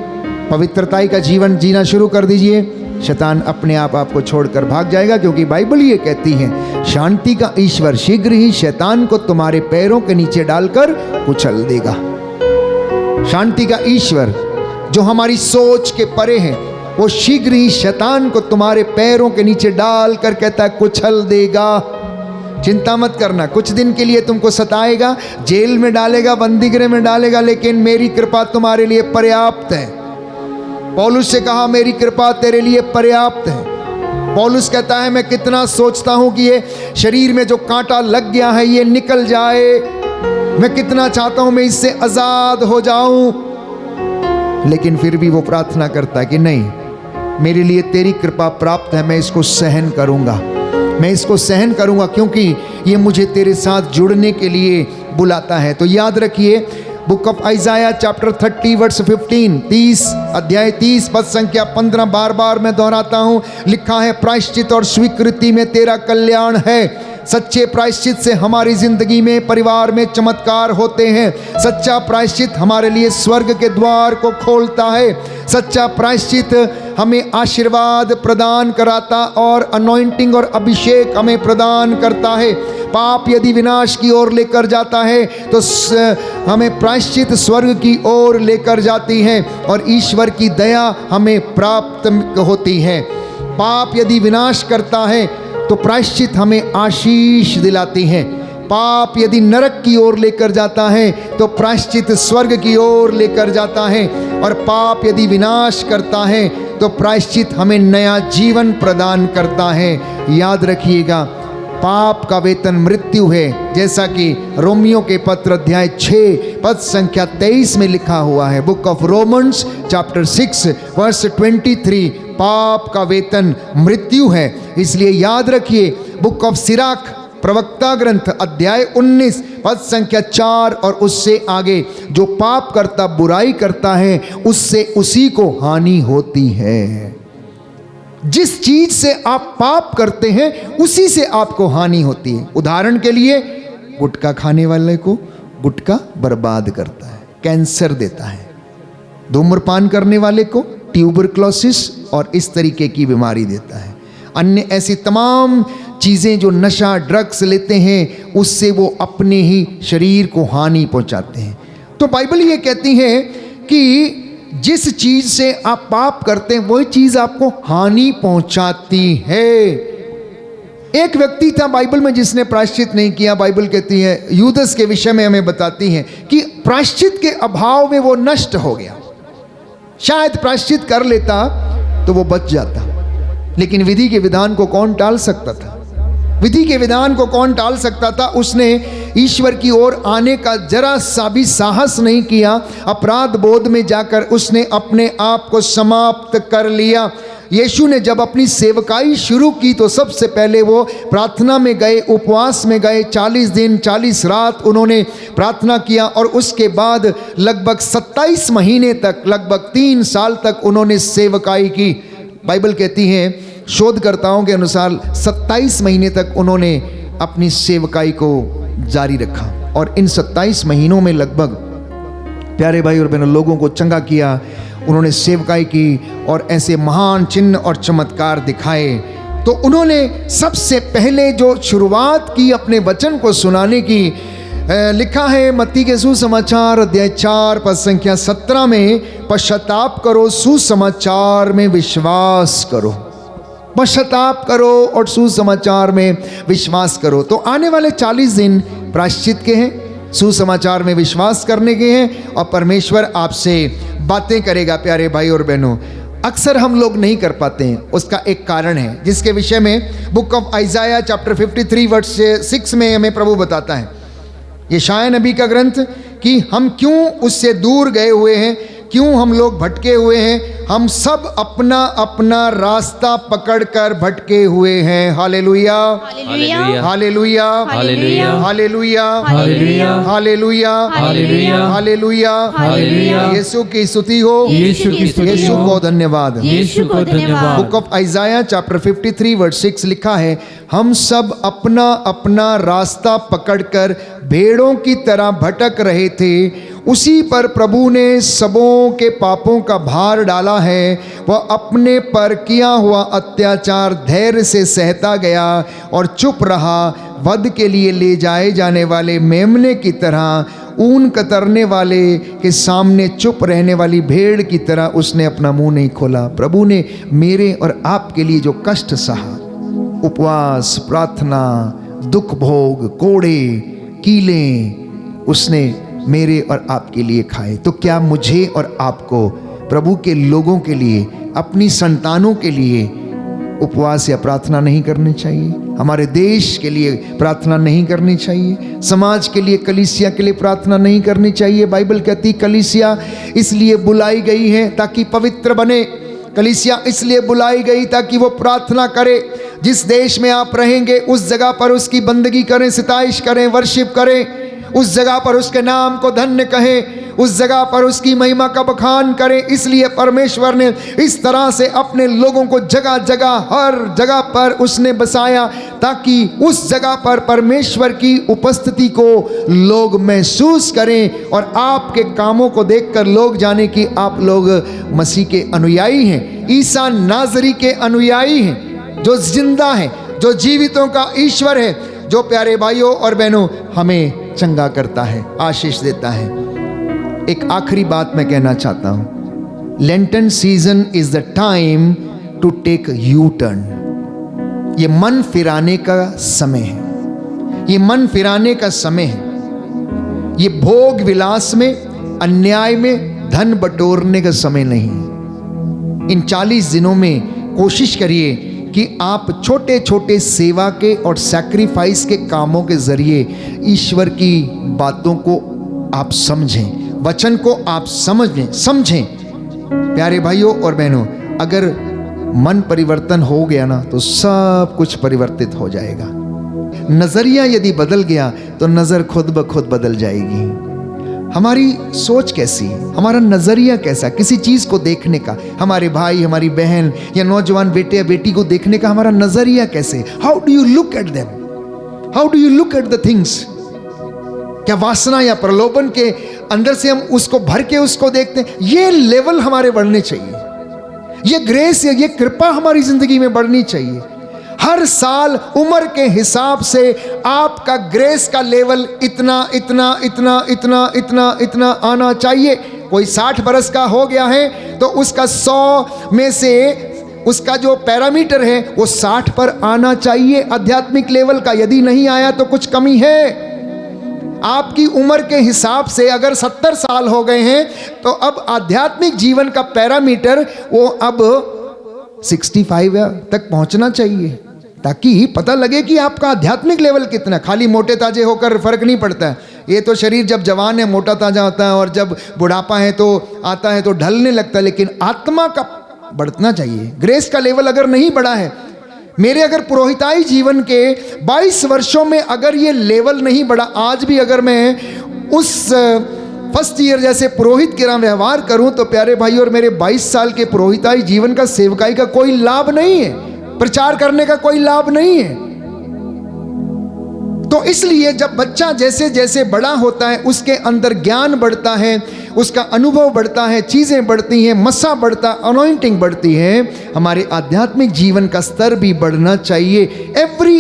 पवित्रताई का जीवन जीना शुरू कर दीजिए। शैतान अपने आप आपको छोड़कर भाग जाएगा, क्योंकि बाइबल ये कहती है शांति का ईश्वर शीघ्र ही शैतान को तुम्हारे पैरों के नीचे डालकर कुचल देगा। शांति का ईश्वर जो हमारी सोच के परे है, वो शीघ्र ही शैतान को तुम्हारे पैरों के नीचे डाल कर कहता है कुचल देगा। चिंता मत करना, कुछ दिन के लिए तुमको सताएगा, जेल में डालेगा, बंदीगृह में डालेगा, लेकिन मेरी कृपा तुम्हारे लिए पर्याप्त है। पौलुस से कहा मेरी कृपा तेरे लिए पर्याप्त है। पौलुस कहता है मैं कितना सोचता हूं कि ये शरीर में जो कांटा लग गया है ये निकल जाए, मैं कितना चाहता हूं मैं इससे आजाद हो जाऊं, लेकिन फिर भी वो प्रार्थना करता है कि नहीं, मेरे लिए तेरी कृपा प्राप्त है, मैं इसको सहन करूंगा, मैं इसको सहन करूंगा, क्योंकि ये मुझे तेरे साथ जुड़ने के लिए बुलाता है। तो याद रखिए, book of Isaiah chapter 30 verse 15, 30 अध्याय 30 पद संख्या 15, बार बार मैं दोहराता हूं, लिखा है प्रायश्चित और स्वीकृति में तेरा कल्याण है। सच्चे प्रायश्चित से हमारी जिंदगी में, परिवार में चमत्कार होते हैं। सच्चा प्रायश्चित हमारे लिए स्वर्ग के द्वार को खोलता है। सच्चा प्रायश्चित हमें आशीर्वाद प्रदान कराता और अनॉइंटिंग और अभिषेक हमें प्रदान करता है। पाप यदि विनाश की ओर लेकर जाता है तो हमें प्रायश्चित स्वर्ग की ओर लेकर जाती है और ईश्वर की दया हमें प्राप्त होती है। पाप यदि विनाश करता है तो प्रायश्चित हमें आशीष दिलाती है। पाप यदि नरक की ओर लेकर जाता है तो प्रायश्चित स्वर्ग की ओर लेकर जाता है, और पाप यदि विनाश करता है तो प्रायश्चित हमें नया जीवन प्रदान करता है। याद रखिएगा, पाप का वेतन मृत्यु है, जैसा कि रोमियो के पत्र अध्याय 6 पद संख्या 23 में लिखा हुआ है। Book of Romans chapter 6 verse 23, पाप का वेतन मृत्यु है। इसलिए याद रखिए, बुक ऑफ सिराक प्रवक्ता ग्रंथ अध्याय 19 पद संख्या 4 और उससे आगे, जो पाप करता बुराई करता है उससे उसी को हानि होती है। जिस चीज से आप पाप करते हैं उसी से आपको हानि होती है। उदाहरण के लिए, गुटखा खाने वाले को गुटखा बर्बाद करता है, कैंसर देता है। धूम्रपान करने वाले को ट्यूबरक्लोसिस और इस तरीके की बीमारी देता है। अन्य ऐसी तमाम चीज़ें जो नशा ड्रग्स लेते हैं उससे वो अपने ही शरीर को हानि पहुंचाते हैं। तो बाइबल ये कहती है कि जिस चीज से आप पाप करते हैं वही चीज आपको हानि पहुंचाती है। एक व्यक्ति था बाइबल में जिसने प्रायश्चित नहीं किया। बाइबल कहती है, यूदस के विषय में हमें बताती है कि प्रायश्चित के अभाव में वो नष्ट हो गया। शायद प्रायश्चित कर लेता तो वो बच जाता, लेकिन विधि के विधान को कौन टाल सकता था? विधि के विधान को कौन टाल सकता था? उसने ईश्वर की ओर आने का जरा सा भी साहस नहीं किया। अपराध बोध में जाकर उसने अपने आप को समाप्त कर लिया। यीशु ने जब अपनी सेवकाई शुरू की तो सबसे पहले वो प्रार्थना में गए, उपवास में गए। 40 दिन 40 रात उन्होंने प्रार्थना किया और उसके बाद लगभग 27 महीने तक, लगभग 3 साल तक उन्होंने सेवकाई की। बाइबल कहती है, शोधकर्ताओं के अनुसार 27 महीने तक उन्होंने अपनी सेवकाई को जारी रखा और इन 27 महीनों में लगभग, प्यारे भाई और बहनों, लोगों को चंगा किया। उन्होंने सेवकाई की और ऐसे महान चिन्ह और चमत्कार दिखाए। तो उन्होंने सबसे पहले जो शुरुआत की अपने वचन को सुनाने की, लिखा है मत्ती के सुसमाचार अध्याय 4 पद संख्या 17 में, पश्चाताप करो, सुसमाचार में विश्वास करो। पश्चाताप करो और सुसमाचार में विश्वास करो। तो आने वाले 40 दिन प्रायश्चित के हैं, सुसमाचार में विश्वास करने के हैं और परमेश्वर आपसे बातें करेगा। प्यारे भाई और बहनों, अक्सर हम लोग नहीं कर पाते हैं, उसका एक कारण है जिसके विषय में book of Isaiah chapter 53 verse 6 में हमें प्रभु बताता है, यशायाह नबी का ग्रंथ, कि हम क्यों उससे दूर गए हुए हैं, क्यों हम लोग भटके हुए हैं। हम सब अपना अपना रास्ता पकड़कर भटके हुए हैं। Hallelujah, hallelujah, hallelujah, hallelujah, hallelujah, hallelujah, hallelujah, hallelujah, hallelujah, hallelujah. Yeshu की स्तुति हो, यीशु की स्तुति यीशु हो, को धन्यवाद। यीशु को धन्यवाद। Book of Isaiah chapter 53 verse 6 लिखा है, हम सब अपना अपना रास्ता पकड़कर भेड़ों की तरह भटक रहे थे, उसी पर प्रभु ने सबों के पापों का भार डाला है। वह अपने पर किया हुआ अत्याचार धैर्य से सहता गया और चुप रहा। वध के लिए ले जाए जाने वाले मेमने की तरह ऊन कतरने वाले के सामने चुप रहने वाली भेड़ की तरह उसने अपना मुंह नहीं खोला। प्रभु ने मेरे और आपके लिए जो कष्ट सहा, उपवास, प्रार्थना, दुख भोग, कोड़े, कीले, उसने मेरे और आपके लिए खाए। तो क्या मुझे और आपको प्रभु के लोगों के लिए, अपनी संतानों के लिए उपवास या प्रार्थना नहीं करनी चाहिए? हमारे देश के लिए प्रार्थना नहीं करनी चाहिए? समाज के लिए, कलीसिया के लिए प्रार्थना नहीं करनी चाहिए? बाइबल कहती कलीसिया इसलिए बुलाई गई है ताकि पवित्र बने। कलीसिया इसलिए बुलाई गई ताकि वो प्रार्थना करे। जिस देश में आप रहेंगे उस जगह पर उसकी बंदगी करें, सिताइश करें, वर्शिप करें, उस जगह पर उसके नाम को धन्य कहें, उस जगह पर उसकी महिमा का बखान करें। इसलिए परमेश्वर ने इस तरह से अपने लोगों को जगह जगह, हर जगह पर उसने बसाया ताकि उस जगह पर परमेश्वर की उपस्थिति को लोग महसूस करें और आपके कामों को देखकर लोग जाने कि आप लोग मसीह के अनुयायी हैं, ईसा नाजरी के अनुयायी हैं, जो जिंदा हैं, जो जीवितों का ईश्वर है, जो प्यारे भाइयों और बहनों हमें चंगा करता है, आशीष देता है। एक आखिरी बात मैं कहना चाहता हूं, Lenten season is the time to take you turn. ये मन फिराने का समय है, ये मन फिराने का समय है। ये भोग विलास में, अन्याय में धन बटोरने का समय नहीं। इन 40 दिनों में कोशिश करिए कि आप छोटे छोटे सेवा के और सैक्रिफाइस के कामों के जरिए ईश्वर की बातों को आप समझें, वचन को आप समझें। प्यारे भाइयों और बहनों, अगर मन परिवर्तन हो गया ना तो सब कुछ परिवर्तित हो जाएगा। नजरिया यदि बदल गया तो नजर खुद ब खुद बदल जाएगी। हमारी सोच कैसी है, हमारा नजरिया कैसा, किसी चीज को देखने का, हमारे भाई, हमारी बहन या नौजवान बेटे या बेटी को देखने का हमारा नजरिया कैसे, how do you look at them, how do you look at the things. क्या वासना या प्रलोभन के अंदर से हम उसको भर के उसको देखते हैं? ये लेवल हमारे बढ़ने चाहिए, ये ग्रेस या ये कृपा हमारी जिंदगी में बढ़नी चाहिए। हर साल उम्र के हिसाब से आपका ग्रेस का लेवल इतना इतना इतना इतना इतना इतना आना चाहिए। कोई 60 बरस का हो गया है तो उसका 100 में से उसका जो पैरामीटर है वो 60 पर आना चाहिए आध्यात्मिक लेवल का। यदि नहीं आया तो कुछ कमी है। आपकी उम्र के हिसाब से अगर 70 साल हो गए हैं तो अब आध्यात्मिक जीवन का पैरामीटर वो अब 65 तक पहुंचना चाहिए, ताकि पता लगे कि आपका आध्यात्मिक लेवल कितना। खाली मोटे ताजे होकर फर्क नहीं पड़ता है। ये तो शरीर जब जवान है मोटा ताजा होता है और जब बुढ़ापा है तो आता है तो ढलने लगता है, लेकिन आत्मा का बढ़ना चाहिए। ग्रेस का लेवल अगर नहीं बढ़ा है, मेरे अगर पुरोहिताई जीवन के 22 वर्षों में अगर ये लेवल नहीं बढ़ा, आज भी अगर मैं उस फर्स्ट ईयर जैसे पुरोहित की तरह व्यवहार करूं तो प्यारे भाई और मेरे 22 साल के पुरोहिताई जीवन का, सेवकाई का कोई लाभ नहीं है, प्रचार करने का कोई लाभ नहीं है। तो इसलिए जब बच्चा जैसे जैसे बड़ा होता है उसके अंदर ज्ञान बढ़ता है, उसका अनुभव बढ़ता है, चीजें बढ़ती हैं, मसा बढ़ता, अनॉइंटिंग बढ़ती है, हमारे आध्यात्मिक जीवन का स्तर भी बढ़ना चाहिए। एवरी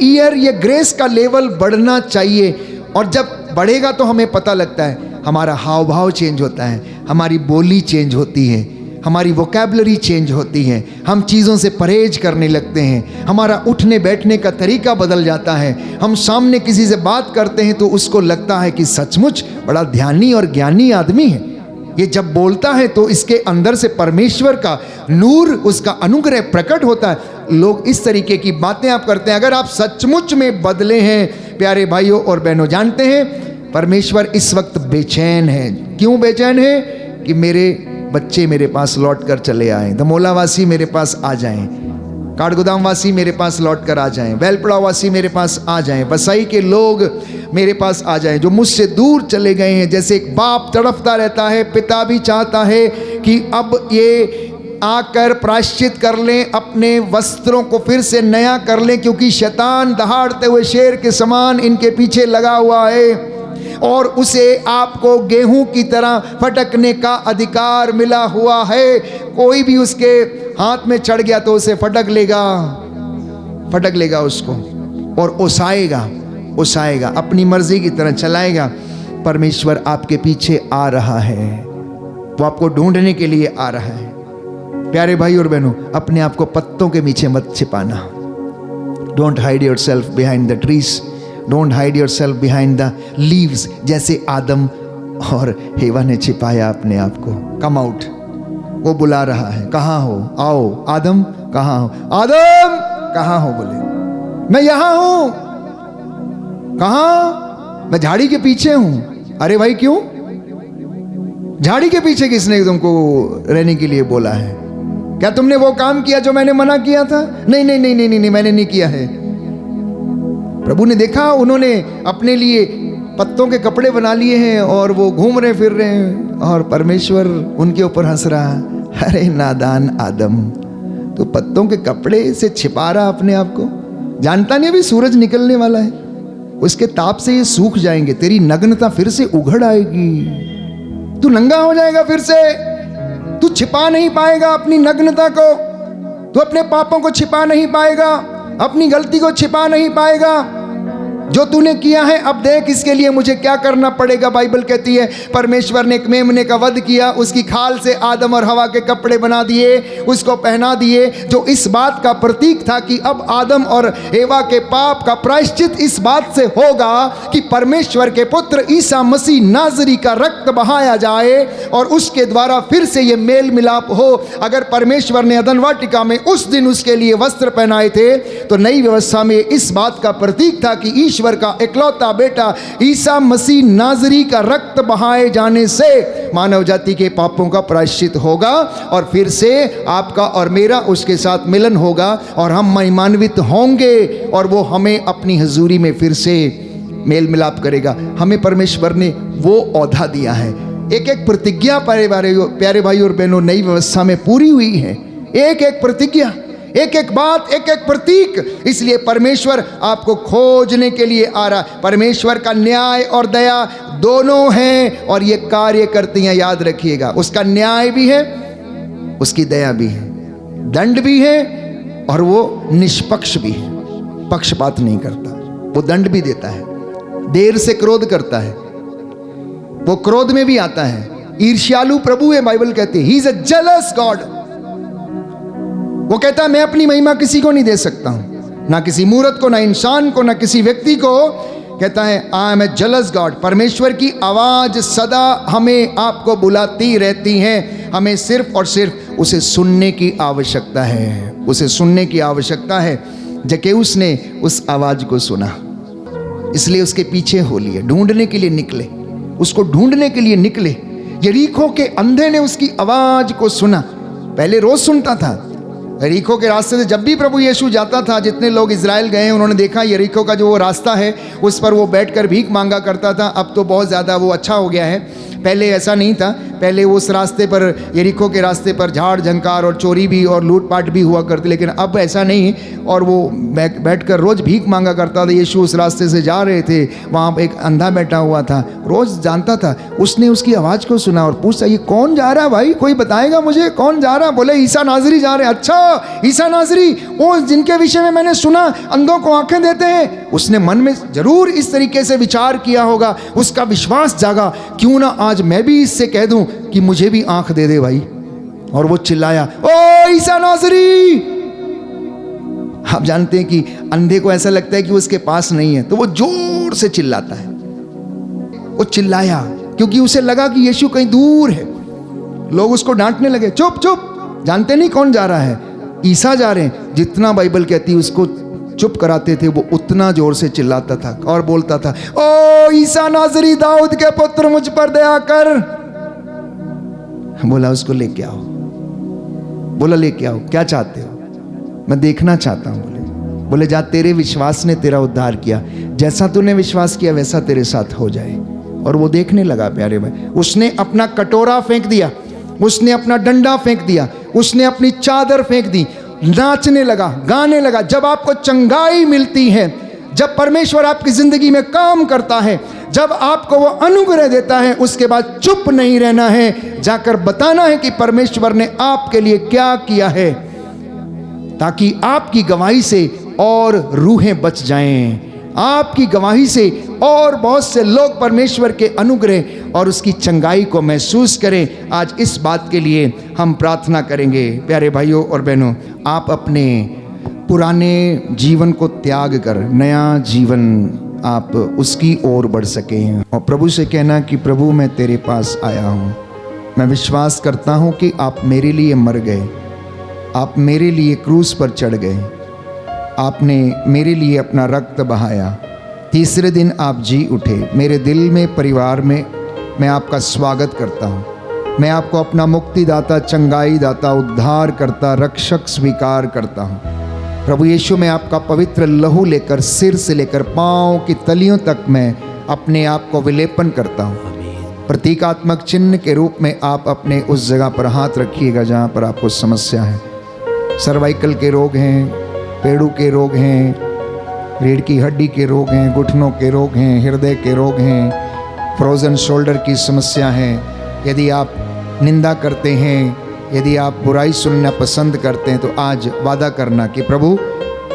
ईयर ये ग्रेस का लेवल बढ़ना चाहिए। और जब बढ़ेगा तो हमें पता लगता है, हमारा हाव भाव चेंज होता है, हमारी बोली चेंज होती है, हमारी वोकैबुलरी चेंज होती है, हम चीज़ों से परहेज करने लगते हैं, हमारा उठने बैठने का तरीका बदल जाता है। हम सामने किसी से बात करते हैं तो उसको लगता है कि सचमुच बड़ा ध्यानी और ज्ञानी आदमी है। ये जब बोलता है तो इसके अंदर से परमेश्वर का नूर, उसका अनुग्रह प्रकट होता है। लोग इस तरीके की बातें आप करते हैं। अगर आप सचमुच में बदले हैं प्यारे भाइयों और बहनों, जानते हैं परमेश्वर इस वक्त बेचैन है। क्यों बेचैन है? कि मेरे बच्चे मेरे पास लौट कर चले आए, दमोला वासी मेरे पास आ जाएं, काठगोदाम वासी मेरे पास लौट कर आ जाएं, बेलपड़ा वासी मेरे पास आ जाएं, वसाई के लोग मेरे पास आ जाएं जो मुझसे दूर चले गए हैं। जैसे एक बाप तड़पता रहता है, पिता भी चाहता है कि अब ये आकर प्रायश्चित कर लें, अपने वस्त्रों को फिर से नया कर लें, क्योंकि शैतान दहाड़ते हुए शेर के समान इनके पीछे लगा हुआ है और उसे आपको गेहूं की तरह फटकने का अधिकार मिला हुआ है। कोई भी उसके हाथ में चढ़ गया तो उसे फटक लेगा उसको और ओसाएगा। उसाएगा, अपनी मर्जी की तरह चलाएगा। परमेश्वर आपके पीछे आ रहा है, वो आपको ढूंढने के लिए आ रहा है। प्यारे भाई और बहनों, अपने आप को पत्तों के पीछे मत छिपाना। Don't hide your self behind the trees, don't hide your self behind the leaves, जैसे आदम और हेवा ने छिपाया अपने आप को। कम आउट, वो बुला रहा है, कहाँ हो, आओ। आदम कहाँ हो, आदम कहाँ हो, बोले मैं यहां हूं। कहाँ, मैं झाड़ी के पीछे हूं। अरे भाई क्यों, झाड़ी के पीछे किसने तुमको रहने के लिए बोला है? क्या तुमने वो काम किया जो मैंने मना किया था? नहीं नहीं नहीं नहीं नहीं, मैंने नहीं किया है। प्रभु ने देखा उन्होंने अपने लिए पत्तों के कपड़े बना लिए हैं और वो घूम रहे फिर रहे हैं, और परमेश्वर उनके ऊपर हंस रहा। अरे नादान आदम, तो पत्तों के कपड़े से छिपा रहा अपने आप को। जानता नहीं अभी सूरज निकलने वाला है, उसके ताप से ये सूख जाएंगे, तेरी नग्नता फिर से उघड़ आएगी, तू नंगा हो जाएगा फिर से। तू छिपा नहीं पाएगा अपनी नग्नता को, तू अपने पापों को छिपा नहीं पाएगा, अपनी गलती को छिपा नहीं पाएगा। जो तूने किया है अब देख इसके लिए मुझे क्या करना पड़ेगा। बाइबल कहती है परमेश्वर ने एक मेमने का वध किया, उसकी खाल से आदम और हवा के कपड़े बना दिए, उसको पहना दिए, जो इस बात का प्रतीक था कि अब आदम और हेवा के पाप का प्रायश्चित इस बात से होगा कि परमेश्वर के पुत्र ईसा मसीह नाजरी का रक्त बहाया जाए और उसके द्वारा फिर से ये मेल मिलाप हो। अगर परमेश्वर ने अदन वाटिका में उस दिन उसके लिए वस्त्र पहनाए थे तो नई व्यवस्था में इस बात का प्रतीक था कि ईश्वर का इकलौता बेटा ईसा मसीह नाजरी का रक्त बहाए जाने से मानव जाति के पापों का प्रायश्चित होगा और फिर से आपका और मेरा उसके साथ मिलन होगा और हम महिमान्वित होंगे और वो हमें अपनी हजूरी में फिर से मेल मिलाप करेगा। हमें परमेश्वर ने वो औधा दिया है। एक एक प्रतिज्ञा प्यारे भाई और बहनों नई व्यवस्था में पूरी हुई है। एक एक प्रतिज्ञा, एक एक बात, एक एक प्रतीक। इसलिए परमेश्वर आपको खोजने के लिए आ रहा। परमेश्वर का न्याय और दया दोनों हैं और ये कार्य करती हैं, याद रखिएगा। उसका न्याय भी है, उसकी दया भी है, दंड भी है और वो निष्पक्ष भी है, पक्षपात नहीं करता। वो दंड भी देता है, देर से क्रोध करता है, वो क्रोध में भी आता है। ईर्ष्यालु प्रभु है, बाइबल कहती है he is a jealous God. वो कहता है मैं अपनी महिमा किसी को नहीं दे सकता हूं, ना किसी मूर्त को, ना इंसान को, ना किसी व्यक्ति को। कहता है I am a jealous God. परमेश्वर की आवाज सदा हमें आपको बुलाती रहती है। हमें सिर्फ और सिर्फ उसे सुनने की आवश्यकता है, उसे सुनने की आवश्यकता है। जक्कैऊस ने उस आवाज को सुना, इसलिए उसके पीछे हो लिए, ढूंढने के लिए निकले, उसको ढूंढने के लिए निकले। यरीको के अंधे ने उसकी आवाज को सुना। पहले रोज सुनता था यरीको के रास्ते से, जब भी प्रभु यीशु जाता था, जितने लोग इजराइल गए उन्होंने देखा यरीको का जो वो रास्ता है उस पर वो बैठकर भीख मांगा करता था। अब तो बहुत ज़्यादा वो अच्छा हो गया है, पहले ऐसा नहीं था। पहले उस रास्ते पर, यरीको के रास्ते पर झाड़ झंकार और चोरी भी और लूटपाट भी हुआ करती, लेकिन अब ऐसा नहीं। और वो बैठकर रोज़ भीख मांगा करता था। यीशु उस रास्ते से जा रहे थे, वहाँ एक अंधा बैठा हुआ था, रोज़ जानता था। उसने उसकी आवाज़ को सुना और पूछा ये कौन जा रहा है भाई, कोई बताएगा मुझे कौन जा रहा? बोले ईसा नाजरी जा रहे हैं। अच्छा ईसा नाजरी, वो जिनके विषय में मैंने सुना अंधों को आंखें देते हैं। उसने मन में जरूर इस तरीके से विचार किया होगा, उसका विश्वास जागा, क्यों ना आज मैं भी इससे कह दूं कि मुझे भी आंख दे दे भाई। और वो चिल्लाया ओ ईसा नाजरी। आप जानते हैं कि अंधे को ऐसा लगता है कि वो उसके पास नहीं है, तो वो जोर से चिल्लाता है। वो चिल्लाया क्योंकि उसे लगा कि यीशु कहीं दूर है। लोग उसको डांटने लगे, चुप चुप, जानते नहीं कौन जा रहा है, ईसा जा रहे हैं। जितना बाइबल कहती है उसको चुप कराते थे, वो उतना जोर से चिल्लाता था और बोलता था ओ ईसा नाजरी, दाऊद के पुत्र, मुझ पर दया कर। बोला उसको लेके आओ। बोला लेके आओ, क्या चाहते हो? मैं देखना चाहता हूं। बोले जा, तेरे विश्वास ने तेरा उद्धार किया, जैसा तूने विश्वास किया वैसा तेरे साथ हो जाए। और वो देखने लगा प्यारे भाई। उसने अपना कटोरा फेंक दिया, उसने अपना डंडा फेंक दिया, उसने अपनी चादर फेंक दी, नाचने लगा, गाने लगा। जब आपको चंगाई मिलती है, जब परमेश्वर आपकी जिंदगी में काम करता है, जब आपको वो अनुग्रह देता है, उसके बाद चुप नहीं रहना है, जाकर बताना है कि परमेश्वर ने आपके लिए क्या किया है, ताकि आपकी गवाही से और रूहें बच जाएं, आपकी गवाही से और बहुत से लोग परमेश्वर के अनुग्रह और उसकी चंगाई को महसूस करें। आज इस बात के लिए हम प्रार्थना करेंगे। प्यारे भाइयों और बहनों, आप अपने पुराने जीवन को त्याग कर नया जीवन आप उसकी ओर बढ़ सकें और प्रभु से कहना कि प्रभु मैं तेरे पास आया हूँ। मैं विश्वास करता हूँ कि आप मेरे लिए मर गए, आप मेरे लिए क्रूस पर चढ़ गए, आपने मेरे लिए अपना रक्त बहाया, तीसरे दिन आप जी उठे। मेरे दिल में, परिवार में मैं आपका स्वागत करता हूँ। मैं आपको अपना मुक्तिदाता, चंगाई दाता, उद्धार करता, रक्षक स्वीकार करता हूँ। प्रभु यीशु, मैं आपका पवित्र लहू लेकर सिर से लेकर पाँव की तलियों तक मैं अपने आप को विलेपन करता हूँ। प्रतीकात्मक चिन्ह के रूप में आप अपने उस जगह पर हाथ रखिएगा जहाँ पर आपको समस्या है। सर्वाइकल के रोग हैं, पेड़ों के रोग हैं, रीढ़ की हड्डी के रोग हैं, घुटनों के रोग हैं, हृदय के रोग हैं, फ्रोजन शोल्डर की समस्या है। यदि आप निंदा करते हैं, यदि आप बुराई सुनना पसंद करते हैं, तो आज वादा करना कि प्रभु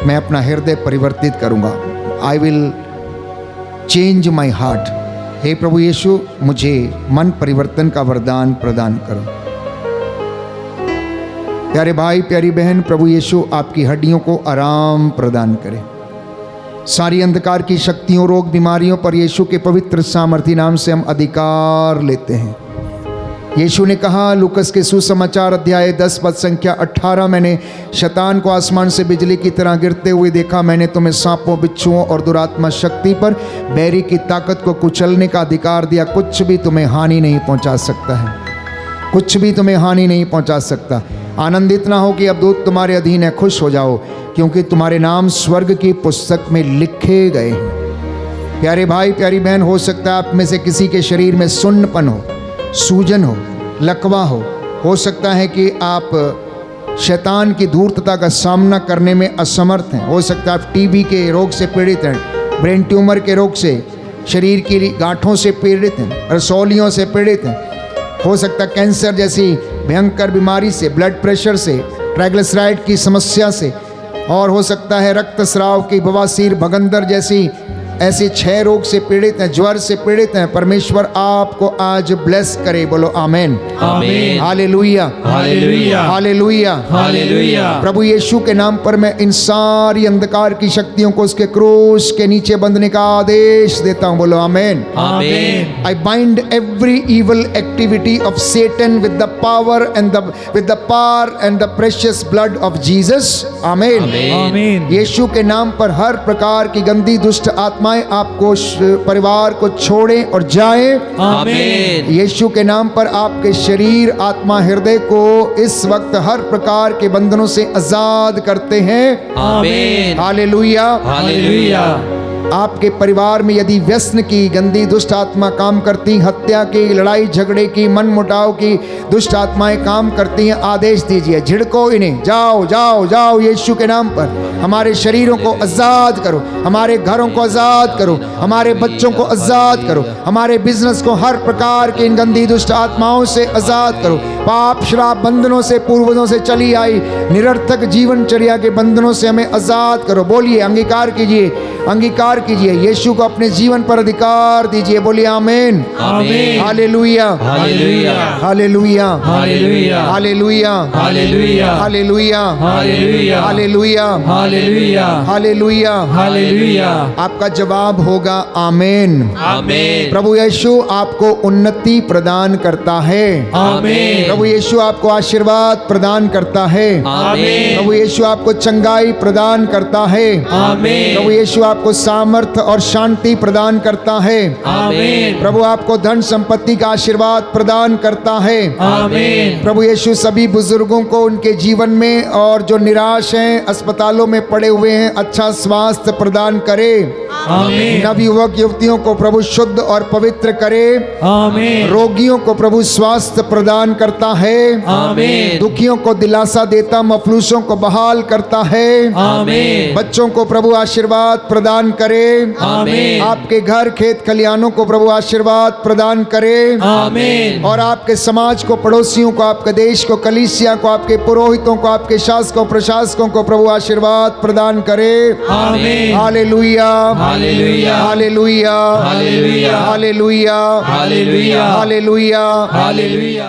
मैं अपना हृदय परिवर्तित करूँगा। I will change my heart. हे प्रभु यीशु, मुझे मन परिवर्तन का वरदान प्रदान करो। प्यारे भाई, प्यारी बहन, प्रभु यीशु आपकी हड्डियों को आराम प्रदान करे। सारी अंधकार की शक्तियों, रोग, बीमारियों पर यीशु के पवित्र सामर्थी नाम से हम अधिकार लेते हैं। यीशु ने कहा लूकस के सुसमाचार अध्याय 10 पद संख्या 18, मैंने शैतान को आसमान से बिजली की तरह गिरते हुए देखा। मैंने तुम्हें सांपों, बिच्छुओं और दुरात्मा शक्ति पर बैरी की ताकत को कुचलने का अधिकार दिया। कुछ भी तुम्हें हानि नहीं पहुंचा सकता है, कुछ भी तुम्हें हानि नहीं पहुंचा सकता। आनंदित ना हो कि अब दूत तुम्हारे अधीन है, खुश हो जाओ क्योंकि तुम्हारे नाम स्वर्ग की पुस्तक में लिखे गए हैं। प्यारे भाई, प्यारी बहन, हो सकता है आप में से किसी के शरीर में सुन्नपन हो, सूजन हो, लकवा हो सकता है कि आप शैतान की धूर्तता का सामना करने में असमर्थ हैं। हो सकता है आप टीबी के रोग से पीड़ित हैं, ब्रेन ट्यूमर के रोग से, शरीर की गांठों से पीड़ित हैं, रसौलियों से पीड़ित हैं। हो सकता है कैंसर जैसी भयंकर बीमारी से, ब्लड प्रेशर से, ट्राइग्लिसराइड की समस्या से, और हो सकता है रक्तस्राव की, बवासीर, भगंदर जैसी ऐसे 6 रोग से पीड़ित हैं, ज्वर से पीड़ित हैं। परमेश्वर आपको आज ब्लेस करे। बोलो आमेन, आमीन, हालेलुया, हालेलुया, हालेलुया, हालेलुया। प्रभु यीशु के नाम पर मैं इन सारी अंधकार की शक्तियों को उसके क्रूस के नीचे बंधने का आदेश देता हूं। बोलो आमेन, आमीन। I bind every evil activity of Satan with the power and the precious blood of Jesus. आमेन, आमीन। यीशु के नाम पर हर प्रकार की गंदी दुष्ट आत्माएं आपको, परिवार को छोड़ें और जाएं। आमीन। यीशु के नाम पर आपके शरीर, आत्मा, हृदय को इस वक्त हर प्रकार के बंधनों से आजाद करते हैं। आमीन, हालेलुया, हालेलुया। आपके परिवार में यदि व्यसन की गंदी दुष्ट आत्मा काम करती, हत्या की, लड़ाई झगड़े की, मन मुटाव की दुष्ट आत्माएं काम करती हैं, आदेश दीजिए, झिड़को इन्हें, जाओ जाओ जाओ यीशु के नाम पर। हमारे शरीरों को आज़ाद करो, हमारे घरों को आज़ाद करो, हमारे बच्चों को आज़ाद करो, हमारे बिजनेस को हर प्रकार की इन गंदी दुष्ट आत्माओं से आज़ाद करो। पाप, श्राप, बंधनों से, पूर्वजों से चली आई निरर्थक जीवनचर्या के बंधनों से हमें आज़ाद करो। बोलिए, अंगीकार कीजिए, अंगीकार कीजिए, यीशु को अपने जीवन पर अधिकार दीजिए। बोलिए आमीन, आमीन। Hallelujah, hallelujah, hallelujah, hallelujah, hallelujah, hallelujah, hallelujah, hallelujah, hallelujah, hallelujah, hallelujah, hallelujah. आपका जवाब होगा आमीन। आमीन, प्रभु यीशु आपको उन्नति प्रदान करता है। आमीन, प्रभु यीशु आपको आशीर्वाद प्रदान करता है। आमीन, प्रभु यीशु आपको चंगाई प्रदान करता है। आमीन, प्रभु यीशु आपको सामर्थ और शांति प्रदान करता है। आमीन, प्रभु आपको धन संपत्ति का आशीर्वाद प्रदान करता है। आमीन। प्रभु यीशु सभी बुजुर्गों को उनके जीवन में और जो निराश हैं, अस्पतालों में पड़े हुए हैं, अच्छा स्वास्थ्य प्रदान करे। आमीन, नवयुवक युवतियों को प्रभु शुद्ध और पवित्र करे। आमीन, रोगियों को प्रभु स्वास्थ्य प्रदान करता है। आमीन, दुखियों को दिलासा देता, मफलूसों को बहाल करता है। आमीन, बच्चों को प्रभु आशीर्वाद प्रदान करे। आमीन, आपके घर, खेत, खलिहानों को प्रभु आशीर्वाद प्रदान करे। आमीन, और आपके समाज को, पड़ोसियों को, आपके देश को, कलीसिया को, आपके पुरोहितों को, आपके शासकों, प्रशासकों को प्रभु आशीर्वाद प्रदान करे। आमीन, hallelujah, hallelujah hallelujah hallelujah hallelujah hallelujah hallelujah hallelujah